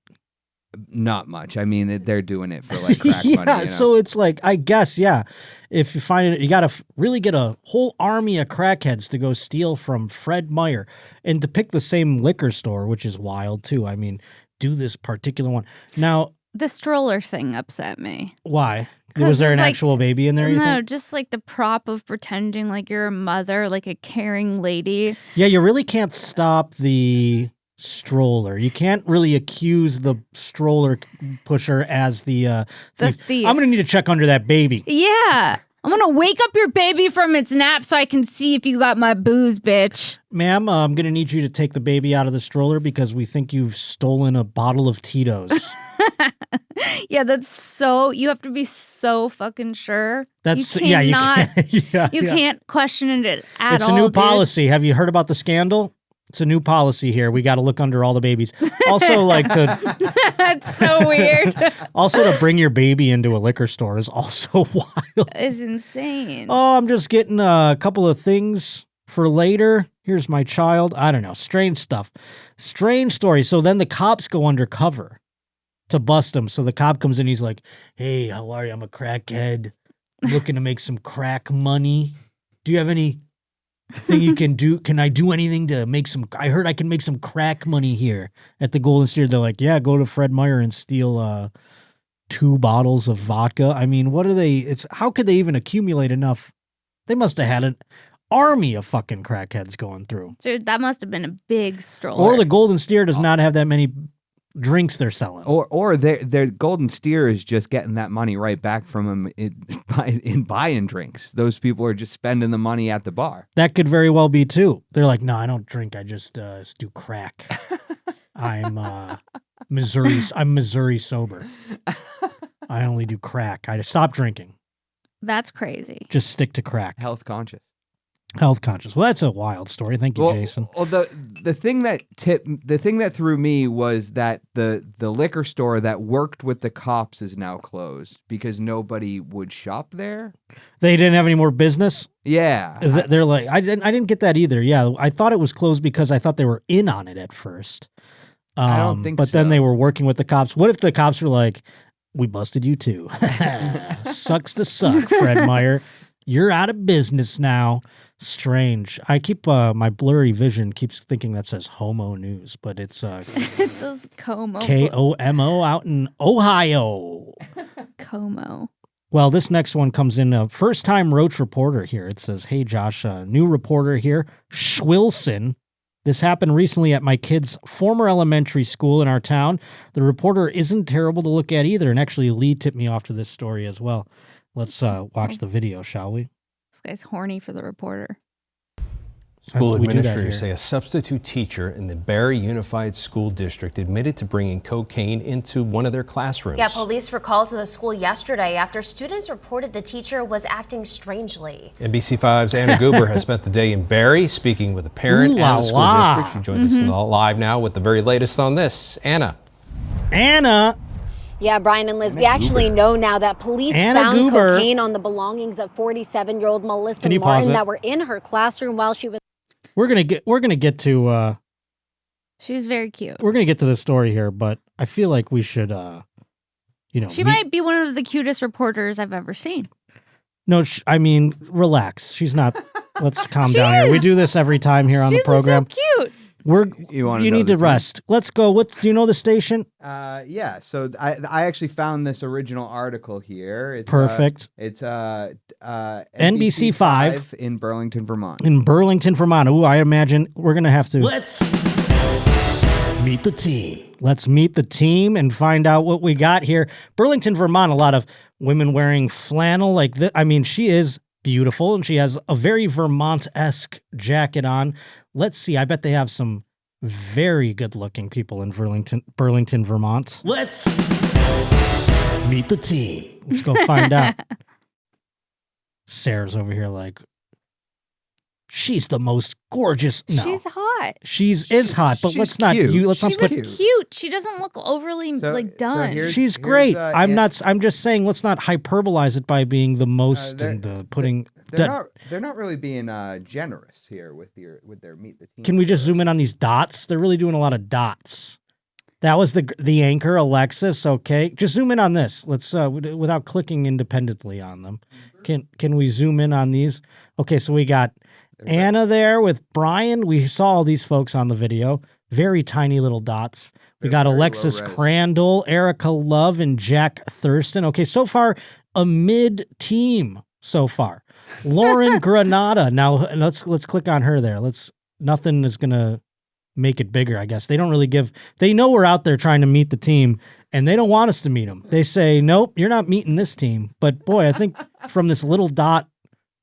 Not much. I mean, they're doing it for like crack Yeah, money. You know? so it's like, I guess, yeah. If you find it, you got to really get a whole army of crackheads to go steal from Fred Meyer and to pick the same liquor store, which is wild too. I mean, do this particular one. Now, The stroller thing upset me. why? 'Cause Was there an it's like- actual baby in there, you No, think? just like the prop of pretending like you're a mother, like a caring lady. Yeah, you really can't stop the stroller. You can't really accuse the stroller pusher as the thief. I'm going to need to check under that baby. Yeah. I'm going to wake up your baby from its nap so I can see if you got my booze, bitch. Ma'am, I'm going to need you to take the baby out of the stroller because we think you've stolen a bottle of Tito's. Yeah, that's so, you have to be so fucking sure. That's, you yeah, you cannot, can't. Yeah, you yeah. can't question it at It's all. a new dude. policy. Have you heard about the scandal? It's a new policy here. We got to look under all the babies. Also, like to That's so weird. also to bring your baby into a liquor store is also wild. It's insane. Oh, I'm just getting a couple of things for later. Here's my child. I don't know. Strange stuff. Strange story. So then the cops go undercover to bust him. So the cop comes in. He's like, "Hey, how are you? I'm a crackhead. I'm looking to make some crack money. Do you have any thing you can do? Can I do anything to make some? I heard I can make some crack money here at the Golden Steer." They're like, "Yeah, go to Fred Meyer and steal 2 bottles of vodka." I mean, what are they? It's how could they even accumulate enough? They must have had an army of fucking crackheads going through. Dude, that must have been a big stroller. Or the Golden Steer does not have that many drinks they're selling. Or their Golden Steer is just getting that money right back from them in buying drinks. Those people are just spending the money at the bar. That could very well be too. They're like, "No, I don't drink. I just do crack. I'm Missouri sober. I only do crack. I stop drinking. That's crazy. Just stick to crack. Health conscious. Health conscious." Well, that's a wild story. Thank you, Jason. Well, the thing that threw me was that the liquor store that worked with the cops is now closed because nobody would shop there. They didn't have any more business. Yeah, They're like, I didn't get that either. Yeah, I thought it was closed because I thought they were in on it at first. I don't think But then they were working with the cops. What if the cops were like, "We busted you too. Sucks to suck, Fred Meyer. You're out of business now." Strange. I keep my blurry vision keeps thinking that says Homo News, but it's It says Como. KOMO out in Ohio. Como. Well, this next one comes in first time Roach reporter here. It says, "Hey Josh, new reporter here, Schwilson. This happened recently at my kid's former elementary school in our town. The reporter isn't terrible to look at either, and actually Lee tipped me off to this story as well. Let's watch the video, shall we?" This guy's horny for the reporter. School We do that administrators here. say a substitute teacher in the Barry Unified School District admitted to bringing cocaine into one of their classrooms. Yeah, police were called to the school yesterday after students reported the teacher was acting strangely. NBC5's Anna Goober has spent the day in Barry speaking with a parent Ooh la and the school la. district. She joins us live now with the very latest on this. Anna. Yeah, Brian and Liz, we actually know now that police Anna found Goober. cocaine on the belongings of 47-year-old Melissa Can you pause Martin it? that were in her classroom while she was. We're gonna get to She's very cute. we're gonna get to the story here, but I feel like we should She might be one of the cutest reporters I've ever seen. No, I mean, relax. She's not. Let's calm She down here. We is. do this every time here on the program. So cute. You need to rest. Let's go. What do you know the station? Yeah. So I actually found this original article here. It's, Perfect. It's NBC5 in Burlington, Vermont. In Burlington, Vermont. Ooh, I imagine we're gonna have to meet the team. Let's meet the team and find out what we got here. Burlington, Vermont. A lot of women wearing flannel like this. I mean, she is beautiful and she has a very Vermont-esque jacket on. Let's see. I bet they have some very good-looking people in Burlington, Vermont. Let's meet the team. Let's go find out. Sarah's over here like, she's the most gorgeous. No, She's hot. Is hot, but let's not cute. let's not She put. was cute. She doesn't look overly done. She's great. I'm just saying, let's not hyperbolize it by being the most and the putting. They're not really being generous here with their meet the team. Can we just zoom in on these dots? They're really doing a lot of dots. That was the anchor, Alexis. Okay, just zoom in on this. Let's without clicking independently on them. Can we zoom in on these? Okay, so we got Anna there with Brian. We saw all these folks on the video. Very tiny little dots. We got Alexis Crandall, Erica Love, and Jack Thurston. Okay, so far a mid team so far. Lauren Granada. Now let's click on her there. Nothing is gonna make it bigger, I guess. They don't really they know we're out there trying to meet the team, and they don't want us to meet them. They say, nope, you're not meeting this team. But boy, I think from this little dot,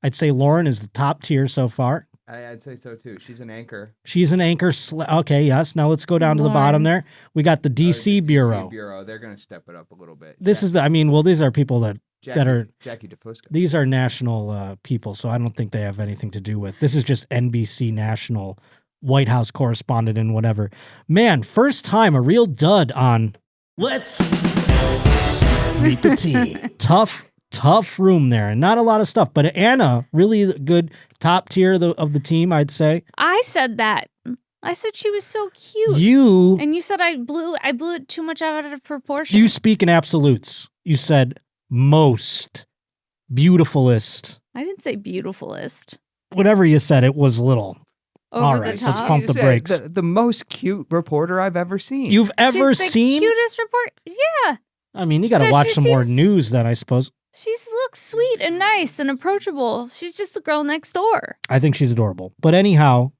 I'd say Lauren is the top tier so far. I'd say so too. She's an anchor. She's an anchor. Okay, yes. Now let's go down to the bottom there. We got the DC Bureau. They're going to step it up a little bit. This is these are people that are Jackie DeFusco. These are national people, so I don't think they have anything to do with. This is just NBC national White House correspondent and whatever. Man, first time a real dud on Let's Meet the Team. Tough room there, and not a lot of stuff. But Anna, really good top tier of the team, I'd say. I said that. I said she was so cute. And you said I blew it too much out of proportion. You speak in absolutes. You said most beautifulest. I didn't say beautifulest. Whatever you said, it was little. Over all the right, top. let's pump the brakes. The most cute reporter I've ever seen. You've ever She's the seen? cutest report. Yeah. I mean, you got to watch some more news then, I suppose. She looks sweet and nice and approachable. She's just the girl next door. I think she's adorable. But anyhow,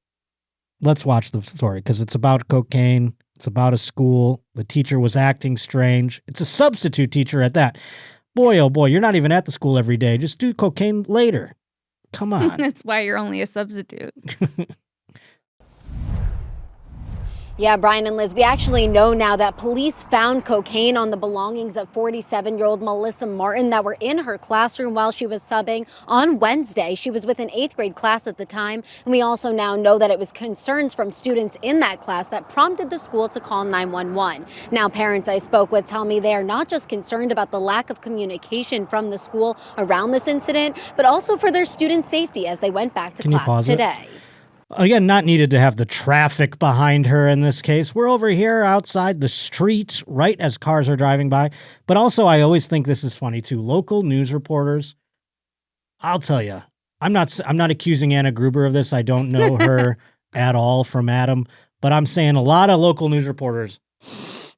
let's watch the story because it's about cocaine. It's about a school. The teacher was acting strange. It's a substitute teacher at that. Boy, oh boy, you're not even at the school every day. Just do cocaine later. Come on. That's why you're only a substitute. Yeah, Brian and Liz, we actually know now that police found cocaine on the belongings of 47-year-old Melissa Martin that were in her classroom while she was subbing on Wednesday. She was with an 8th grade class at the time, and we also now know that it was concerns from students in that class that prompted the school to call 911. Now, parents I spoke with tell me they are not just concerned about the lack of communication from the school around this incident, but also for their students' safety as they went back to class today. Again, not needed to have the traffic behind her in this case. We're over here outside the street right as cars are driving by. But also, I always think this is funny too. Local news reporters, I'll tell you, I'm not accusing Anna Gruber of this. I don't know her at all from Adam. But I'm saying a lot of local news reporters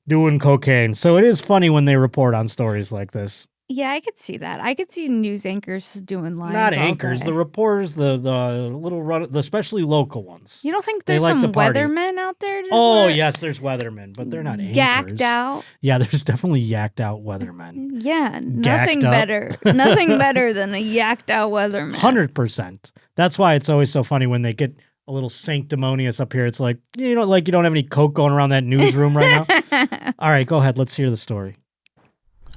doing cocaine. So it is funny when they report on stories like this. Yeah, I could see that. I could see news anchors doing lines. Not anchors, the reporters, the little run, especially local ones. You don't think there's some weathermen out there? Yes, there's weathermen, but they're not anchors. Yacked out. Yeah, there's definitely yacked out weathermen. Yeah, nothing better. Nothing better than a yacked out weatherman. 100%. That's why it's always so funny when they get a little sanctimonious up here. It's like you don't have any coke going around that newsroom right now. All right, go ahead. Let's hear the story.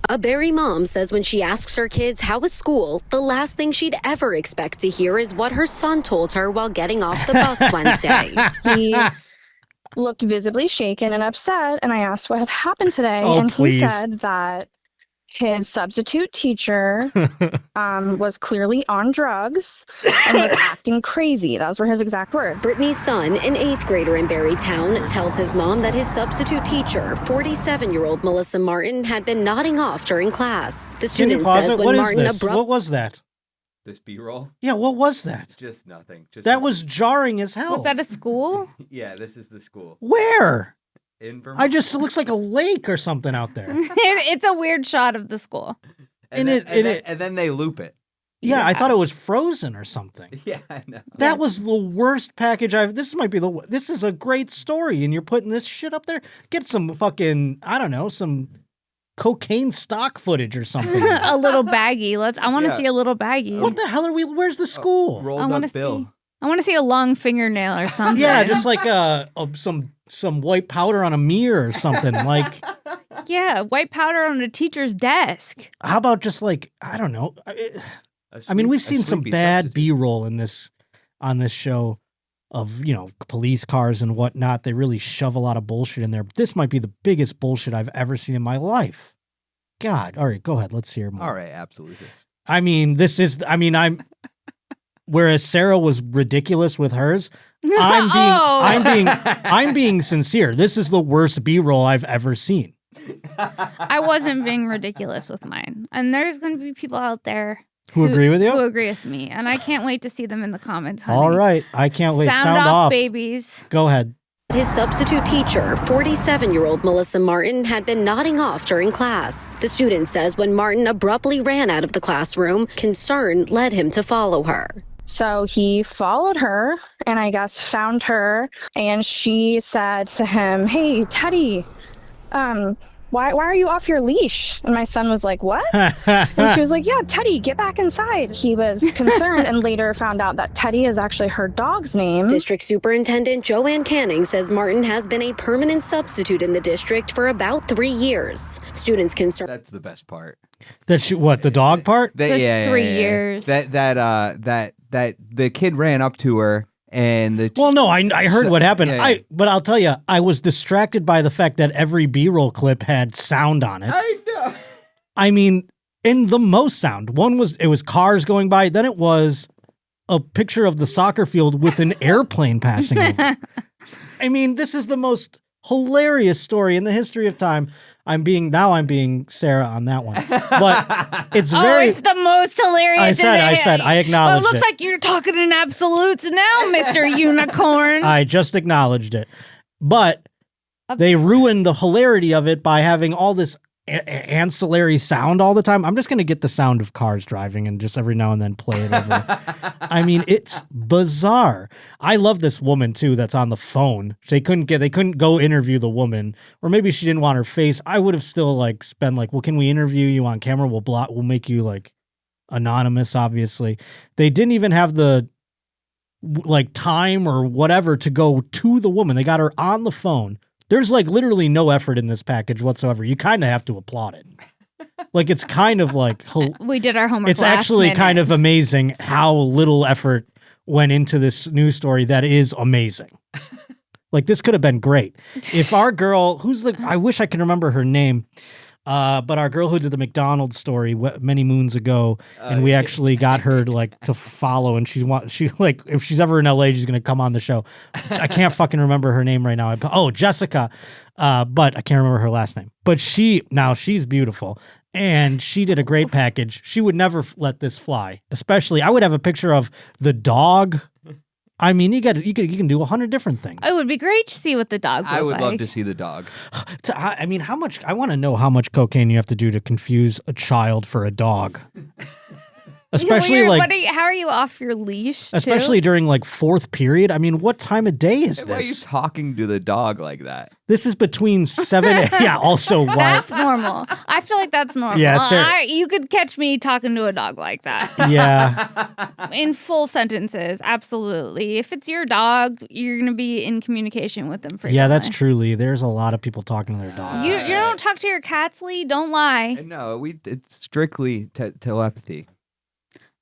A Barry mom says when she asks her kids how was school, the last thing she'd ever expect to hear is what her son told her while getting off the bus Wednesday. He looked visibly shaken and upset, and I asked what had happened today, He said that his substitute teacher was clearly on drugs and was acting crazy. Those were his exact words. Brittany's son, an 8th grader in Barrytown, tells his mom that his substitute teacher, 47-year-old Melissa Martin, had been nodding off during class. The student says when Martin What was that? This B-roll? Yeah, what was that? Just nothing. That was jarring as hell. Was that a school? Yeah, this is the school. Where? In Vermont. It looks like a lake or something out there. It's a weird shot of the school. And then they loop it. Yeah, I thought it was frozen or something. Yeah, I know. That was the worst package this is a great story, and you're putting this shit up there? Get some fucking, I don't know, some cocaine stock footage or something. A little baggie. I want to see a little baggie. What the hell where's the school? Rolled up bill. I want to see a long fingernail or something. Yeah, just like some white powder on a mirror or something. Like, yeah, white powder on a teacher's desk. How about just like, I don't know. I mean, we've seen some bad B-roll in this on this show of, you know, police cars and whatnot. They really shove a lot of bullshit in there. But this might be the biggest bullshit I've ever seen in my life. God. All right, go ahead. Let's hear more. All right, absolutely. I mean, whereas Sarah was ridiculous with hers, I'm being sincere. This is the worst B-roll I've ever seen. I wasn't being ridiculous with mine. And there's going to be people out there who agree with you? Who agree with me. And I can't wait to see them in the comments, honey. All right. I can't wait. Sound off, babies. Go ahead. His substitute teacher, 47-year-old Melissa Martin, had been nodding off during class. The student says when Martin abruptly ran out of the classroom, concern led him to follow her. So he followed her and I guess found her, and she said to him, "Hey, Teddy, why are you off your leash?" And my son was like, "What?" And she was like, "Yeah, Teddy, get back inside." He was concerned and later found out that Teddy is actually her dog's name. District Superintendent Joanne Canning says Martin has been a permanent substitute in the district for about 3 years. Students concerned. That's the best part. The dog part? Just 3 years. That the kid ran up to her. And I heard what happened. Yeah. But I'll tell you, I was distracted by the fact that every B-roll clip had sound on it. I know. I mean, in the most sound. It was cars going by. Then it was a picture of the soccer field with an airplane passing over. I mean, this is the most hilarious story in the history of time. I'm being Sarah on that one, but it's it's the most hilarious. I said, I acknowledged it. Well, it looks like you're talking in absolutes now, Mr. Unicorn. I just acknowledged it, but they ruined the hilarity of it by having all this ancillary sound all the time. I'm just going to get the sound of cars driving and just every now and then play it over. I mean, it's bizarre. I love this woman too that's on the phone. They couldn't go interview the woman, or maybe she didn't want her face. I would have still been like, well, can we interview you on camera? We'll make you anonymous, obviously. They didn't even have the time or whatever to go to the woman. They got her on the phone. There's literally no effort in this package whatsoever. You kind of have to applaud it. It's kind of we did our homework. It's actually kind of amazing how little effort went into this news story. That is amazing. This could have been great. If our girl, I wish I could remember her name, but our girl who did the McDonald's story many moons ago, and we actually got her to follow, and if she's ever in LA, she's gonna come on the show. I can't fucking remember her name right now. Jessica, but I can't remember her last name. But she's beautiful, and she did a great package. She would never let this fly. Especially, I would have a picture of the dog. I mean, you can do 100 different things. It would be great to see what the dog I would love to see the dog. I mean, I want to know how much cocaine you have to do to confuse a child for a dog. Especially how are you off your leash? Especially during fourth period. I mean, what time of day is this? Why are you talking to the dog like that? This is between 7. Yeah. Also, why? That's normal. I feel like that's normal. Yeah, sure. You could catch me talking to a dog like that. Yeah. In full sentences, absolutely. If it's your dog, you're gonna be in communication with them frequently. Yeah, that's truly. There's a lot of people talking to their dogs. You don't talk to your cats, Lee. Don't lie. No, it's strictly telepathy.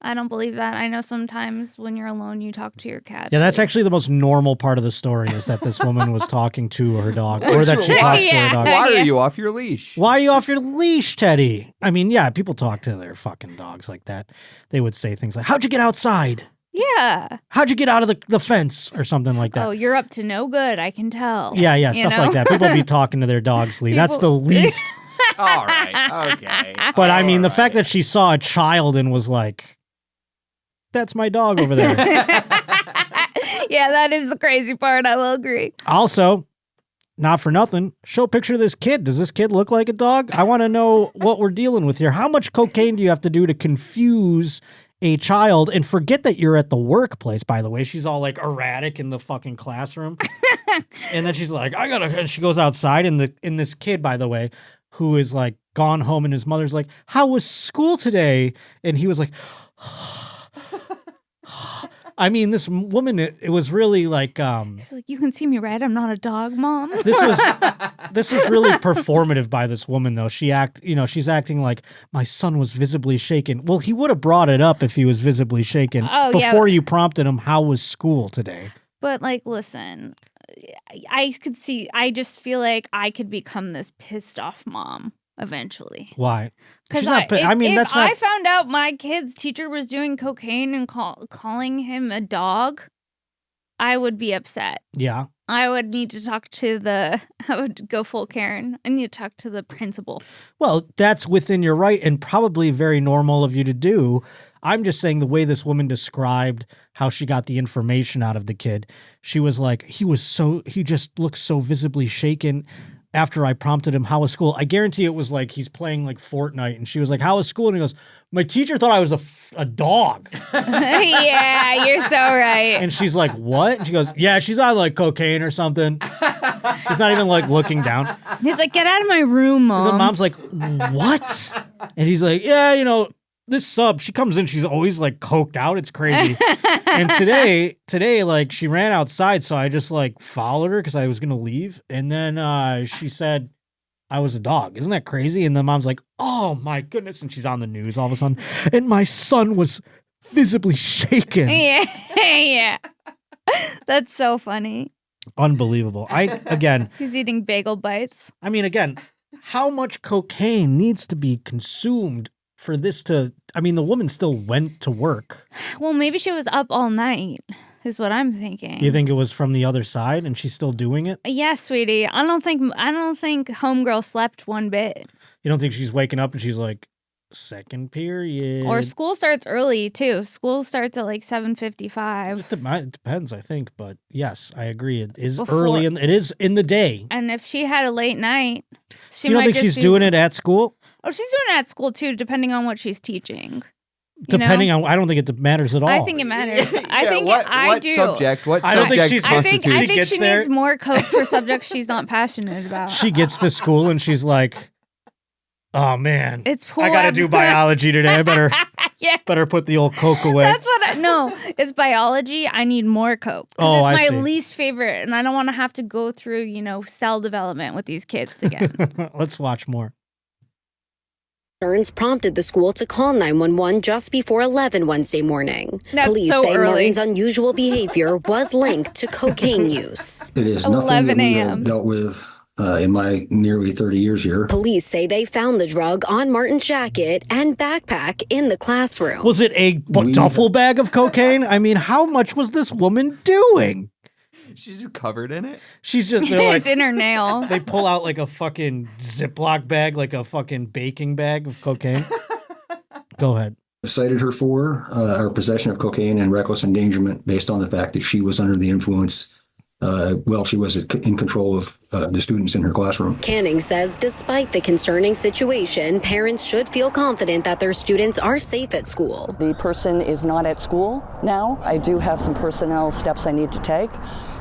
I don't believe that. I know sometimes when you're alone, you talk to your cat. Yeah, that's actually the most normal part of the story is that this woman was talking to her dog, or that she talks to her dog. Why are you off your leash? Why are you off your leash, Teddy? I mean, yeah, people talk to their fucking dogs like that. They would say things like, "How'd you get outside?" Yeah. "How'd you get out of the fence?" or something like that. Oh, you're up to no good, I can tell. Yeah, stuff like that. People be talking to their dogs, Lee. That's the least. All right, okay. But I mean, the fact that she saw a child and was like, "That's my dog over there." Yeah, that is the crazy part. I will agree. Also, not for nothing, show a picture of this kid. Does this kid look like a dog? I want to know what we're dealing with here. How much cocaine do you have to do to confuse a child? And forget that you're at the workplace, by the way. She's all erratic in the fucking classroom. And then she's like, and she goes outside, and this kid, by the way, who is gone home, and his mother's like, "How was school today?" And he was like, I mean, this woman, it was really like, She's like, you can see me, right? I'm not a dog, Mom. this was really performative by this woman, though. She's acting like my son was visibly shaken. Well, he would have brought it up if he was visibly shaken before you prompted him. How was school today? But like, listen, I just feel like I could become this pissed off mom eventually. Why? Because if I found out my kid's teacher was doing cocaine and calling him a dog, I would be upset. Yeah. I would need to talk to I would go full Karen. I need to talk to the principal. Well, that's within your right and probably very normal of you to do. I'm just saying the way this woman described how she got the information out of the kid, she was like, he just looked so visibly shaken after I prompted him, how was school? I guarantee it was like he's playing like Fortnite and she was like, how was school? And he goes, my teacher thought I was a dog. Yeah, you're so right. And she's like, what? And she goes, yeah, she's on like cocaine or something. He's not even like looking down. He's like, get out of my room, Mom. And the mom's like, what? And he's like, yeah, this sub, she comes in, she's always like coked out. It's crazy. And today, like she ran outside. So I just like followed her because I was going to leave. And then she said I was a dog. Isn't that crazy? And the mom's like, oh my goodness. And she's on the news all of a sudden. And my son was visibly shaken. Yeah. That's so funny. Unbelievable. He's eating bagel bites. I mean, again, how much cocaine needs to be consumed for this to, the woman still went to work. Well, maybe she was up all night, is what I'm thinking. You think it was from the other side and she's still doing it? Yeah, sweetie. I don't think homegirl slept one bit. You don't think she's waking up and she's like, second period? Or school starts early, too. School starts at like 7:55. It depends, I think. But yes, I agree. It is early and it is in the day. And if she had a late night, you don't think she's doing it at school? Oh, she's doing it at school, too, depending on what she's teaching. Depending on, I don't think it matters at all. I think it matters. I think I do. What I don't think she's I think she needs more coke for subjects she's not passionate about. She gets to school and she's like, oh man, it's pool I got to do biology today. I better put the old coke away. That's what it's biology. I need more coke. Oh, it's I my see. least favorite. And I don't want to have to go through, cell development with these kids again. Let's watch more. Concerns prompted the school to call 911 just before 11 Wednesday morning. That's Police so say early. Martin's unusual behavior was linked to cocaine use. It is nothing that we have dealt with in my nearly 30 years here. Police say they found the drug on Martin's jacket and backpack in the classroom. Was it a duffel bag of cocaine? How much was this woman doing? She's just covered in it. She's just it's in her nail. They pull out like a fucking Ziploc bag, like a fucking baking bag of cocaine. Go ahead. Cited her for her possession of cocaine and reckless endangerment based on the fact that she was under the influence while she was in control of the students in her classroom. Canning says despite the concerning situation, parents should feel confident that their students are safe at school. The person is not at school now. I do have some personnel steps I need to take.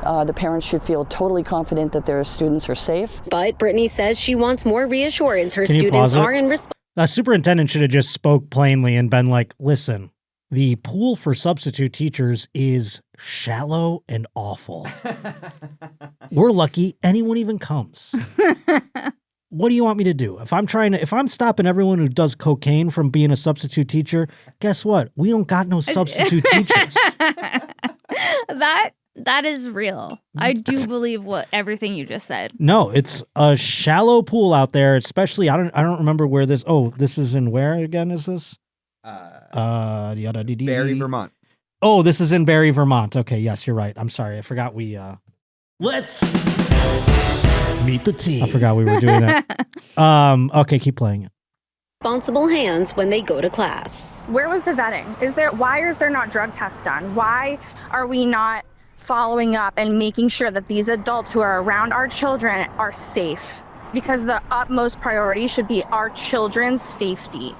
The parents should feel totally confident that their students are safe. But Brittany says she wants more reassurance her Can you students pause it? are in response. The superintendent should have just spoke plainly and been like, listen, the pool for substitute teachers is shallow and awful. We're lucky anyone even comes. What do you want me to do? If I'm stopping everyone who does cocaine from being a substitute teacher, guess what? We don't got no substitute teachers. That is real. I do believe everything you just said. No, it's a shallow pool out there, especially I don't remember where this. Oh, this is in where again is this? Barry, Vermont. Oh, this is in Barry, Vermont. Okay, yes, you're right. I'm sorry. I forgot let's meet the team. I forgot we were doing that. Okay, keep playing it. Responsible hands when they go to class. Where was the vetting? Why is there not drug tests done? Why are we not following up and making sure that these adults who are around our children are safe? Because the utmost priority should be our children's safety.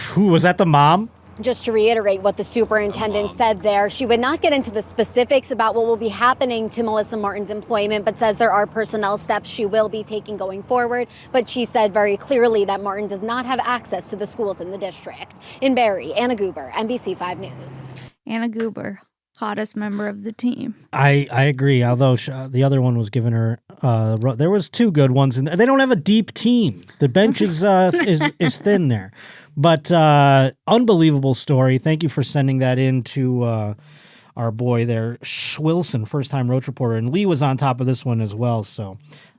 Who was that? The mom? Just to reiterate what the superintendent said there, she would not get into the specifics about what will be happening to Melissa Martin's employment, but says there are personnel steps she will be taking going forward. But she said very clearly that Martin does not have access to the schools in the district. In Barrie, Anna Goober, NBC 5 News. Anna Goober, hottest member of the team. I agree. Although the other one was giving her, there was two good ones, and they don't have a deep team. The bench is thin there, but unbelievable story. Thank you for sending that in to our boy there, Schwilson, first time Roach reporter, and Lee was on top of this one as well. So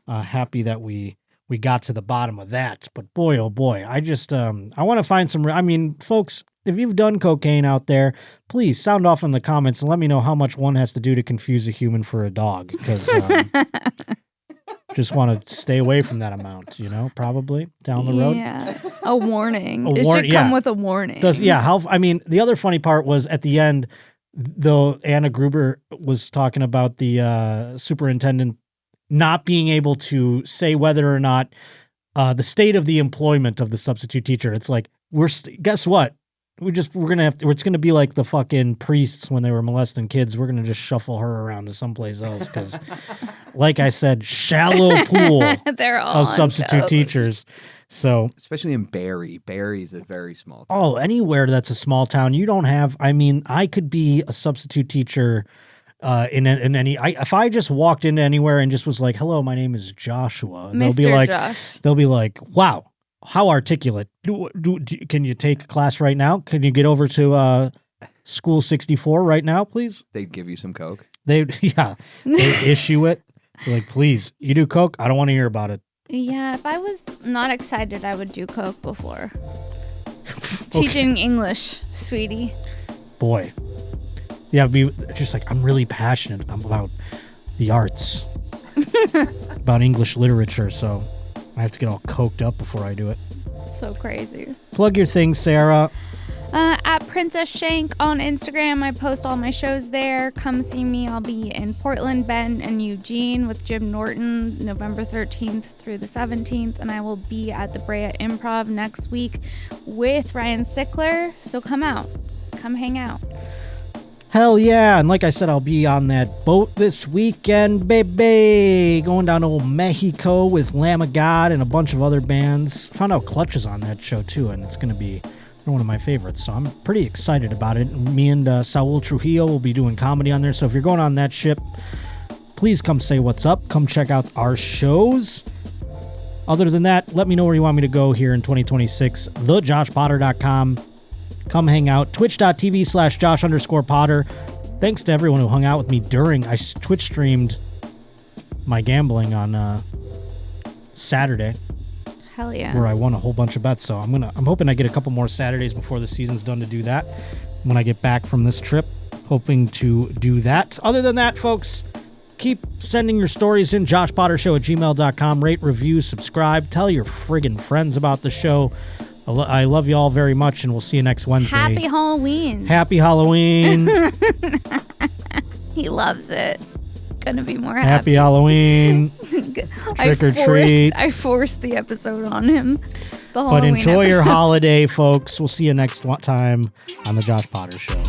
happy that we got to the bottom of that. But boy, oh boy, I just I want to find some. I mean, folks, if you've done cocaine out there, please sound off in the comments and let me know how much one has to do to confuse a human for a dog. Because just want to stay away from that amount, probably down the road. Yeah, a warning. It should come with a warning. The other funny part was at the end, though, Anna Gruber was talking about the superintendent not being able to say whether or not the state of the employment of the substitute teacher. It's like, guess what? It's going to be like the fucking priests when they were molesting kids. We're going to just shuffle her around to someplace else because, like I said, shallow pool of substitute teachers. So, especially in Barrie. Barrie's a very small town. Oh, anywhere that's a small town, you don't have. I mean, I could be a substitute teacher in any. If I just walked into anywhere and just was like, "Hello, my name is Joshua," and they'll be like, "Wow, how articulate! Can you take a class right now? Can you get over to School 64 right now, please?" They'd give you some coke. They issue it. They're like, "Please, you do coke? I don't want to hear about it." Yeah, if I was not excited, I would do coke before. Teaching English, sweetie. Boy. Yeah, be just like, I'm really passionate about the arts, about English literature, so I have to get all coked up before I do it. So crazy. Plug your thing, Sarah. At Princess Shank on Instagram, I post all my shows there. Come see me. I'll be in Portland, Bend, and Eugene with Jim Norton November 13th through the 17th, and I will be at the Brea Improv next week with Ryan Sickler. So come out. Come hang out. Hell yeah. And like I said, I'll be on that boat this weekend, baby. Going down to old Mexico with Lamb of God and a bunch of other bands. Found out Clutch is on that show too, and it's going to be one of my favorites, so I'm pretty excited about it. Me and Saul Trujillo will be doing comedy on there, so if you're going on that ship, please come say what's up. Come check out our shows. Other than that, let me know where you want me to go here in 2026. TheJoshPotter.com. Come hang out. Twitch.tv/Josh_Potter. Thanks to everyone who hung out with me during. I Twitch streamed my gambling on Saturday. Hell yeah. Where I won a whole bunch of bets. So I'm hoping I get a couple more Saturdays before the season's done to do that. When I get back from this trip, hoping to do that. Other than that, folks, keep sending your stories in. JoshPotterShow@gmail.com. Rate, review, subscribe. Tell your friggin' friends about the show. I love you all very much, and we'll see you next Wednesday. Happy Halloween. Happy Halloween. He loves it. Gonna be more happy Halloween. Trick or treat. I forced the episode on him. But enjoy your holiday, folks. We'll see you next time on the Josh Potter Show.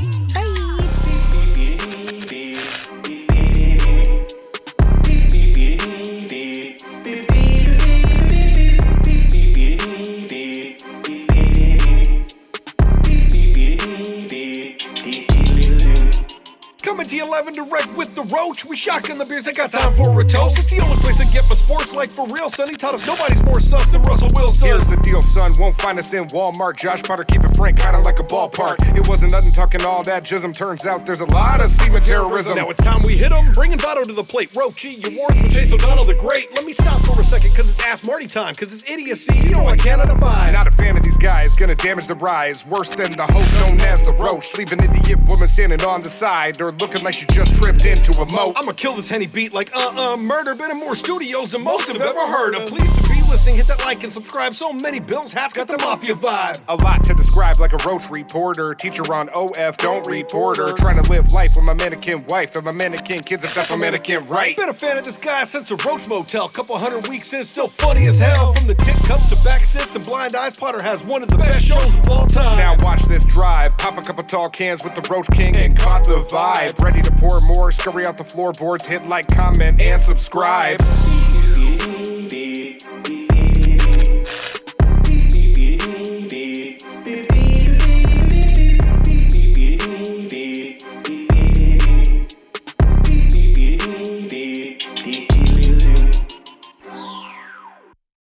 Coming to 11 direct with the Roach. We shotgun the beers, I got time for a toast. It's the only place I get my sports like for real. Son, he taught us nobody's more sus than Russell Wilson. Here's the deal, son, won't find us in Walmart. Josh Potter, keep it frank, kinda like a ballpark. It wasn't nothing talking all that jism. Turns out there's a lot of semen terrorism. Now it's time we hit him. Bringing Votto to the plate. Roachy, your awards with Chase O'Donnell the Great. Let me stop for a second, cause it's Ask Marty time. Cause it's idiocy, you know I cannot abide. Not a fan of these guys, gonna damage the rise. Worse than the host known as the Roach. Leave an idiot woman standing on the side, or looking like she just tripped into a moat. I'ma kill this Henny beat like murder. Been in more studios than most have ever heard of. Pleased to be listening, hit that like and subscribe. So many Bills hats got the mafia vibe. A lot to describe like a Roach reporter. Teacher on OF, don't report her. Trying to live life with my mannequin wife and my mannequin kids, if that's my mannequin right. Been a fan of this guy since the Roach Motel. Couple 100 weeks in, still funny as hell. From the tit cups to back sis and blind eyes, Potter has one of the best shows of all time. Now watch this drive. Pop a couple tall cans with the Roach King and caught the vibe. Ready to pour more, scurry out the floorboards, hit like, comment, and subscribe.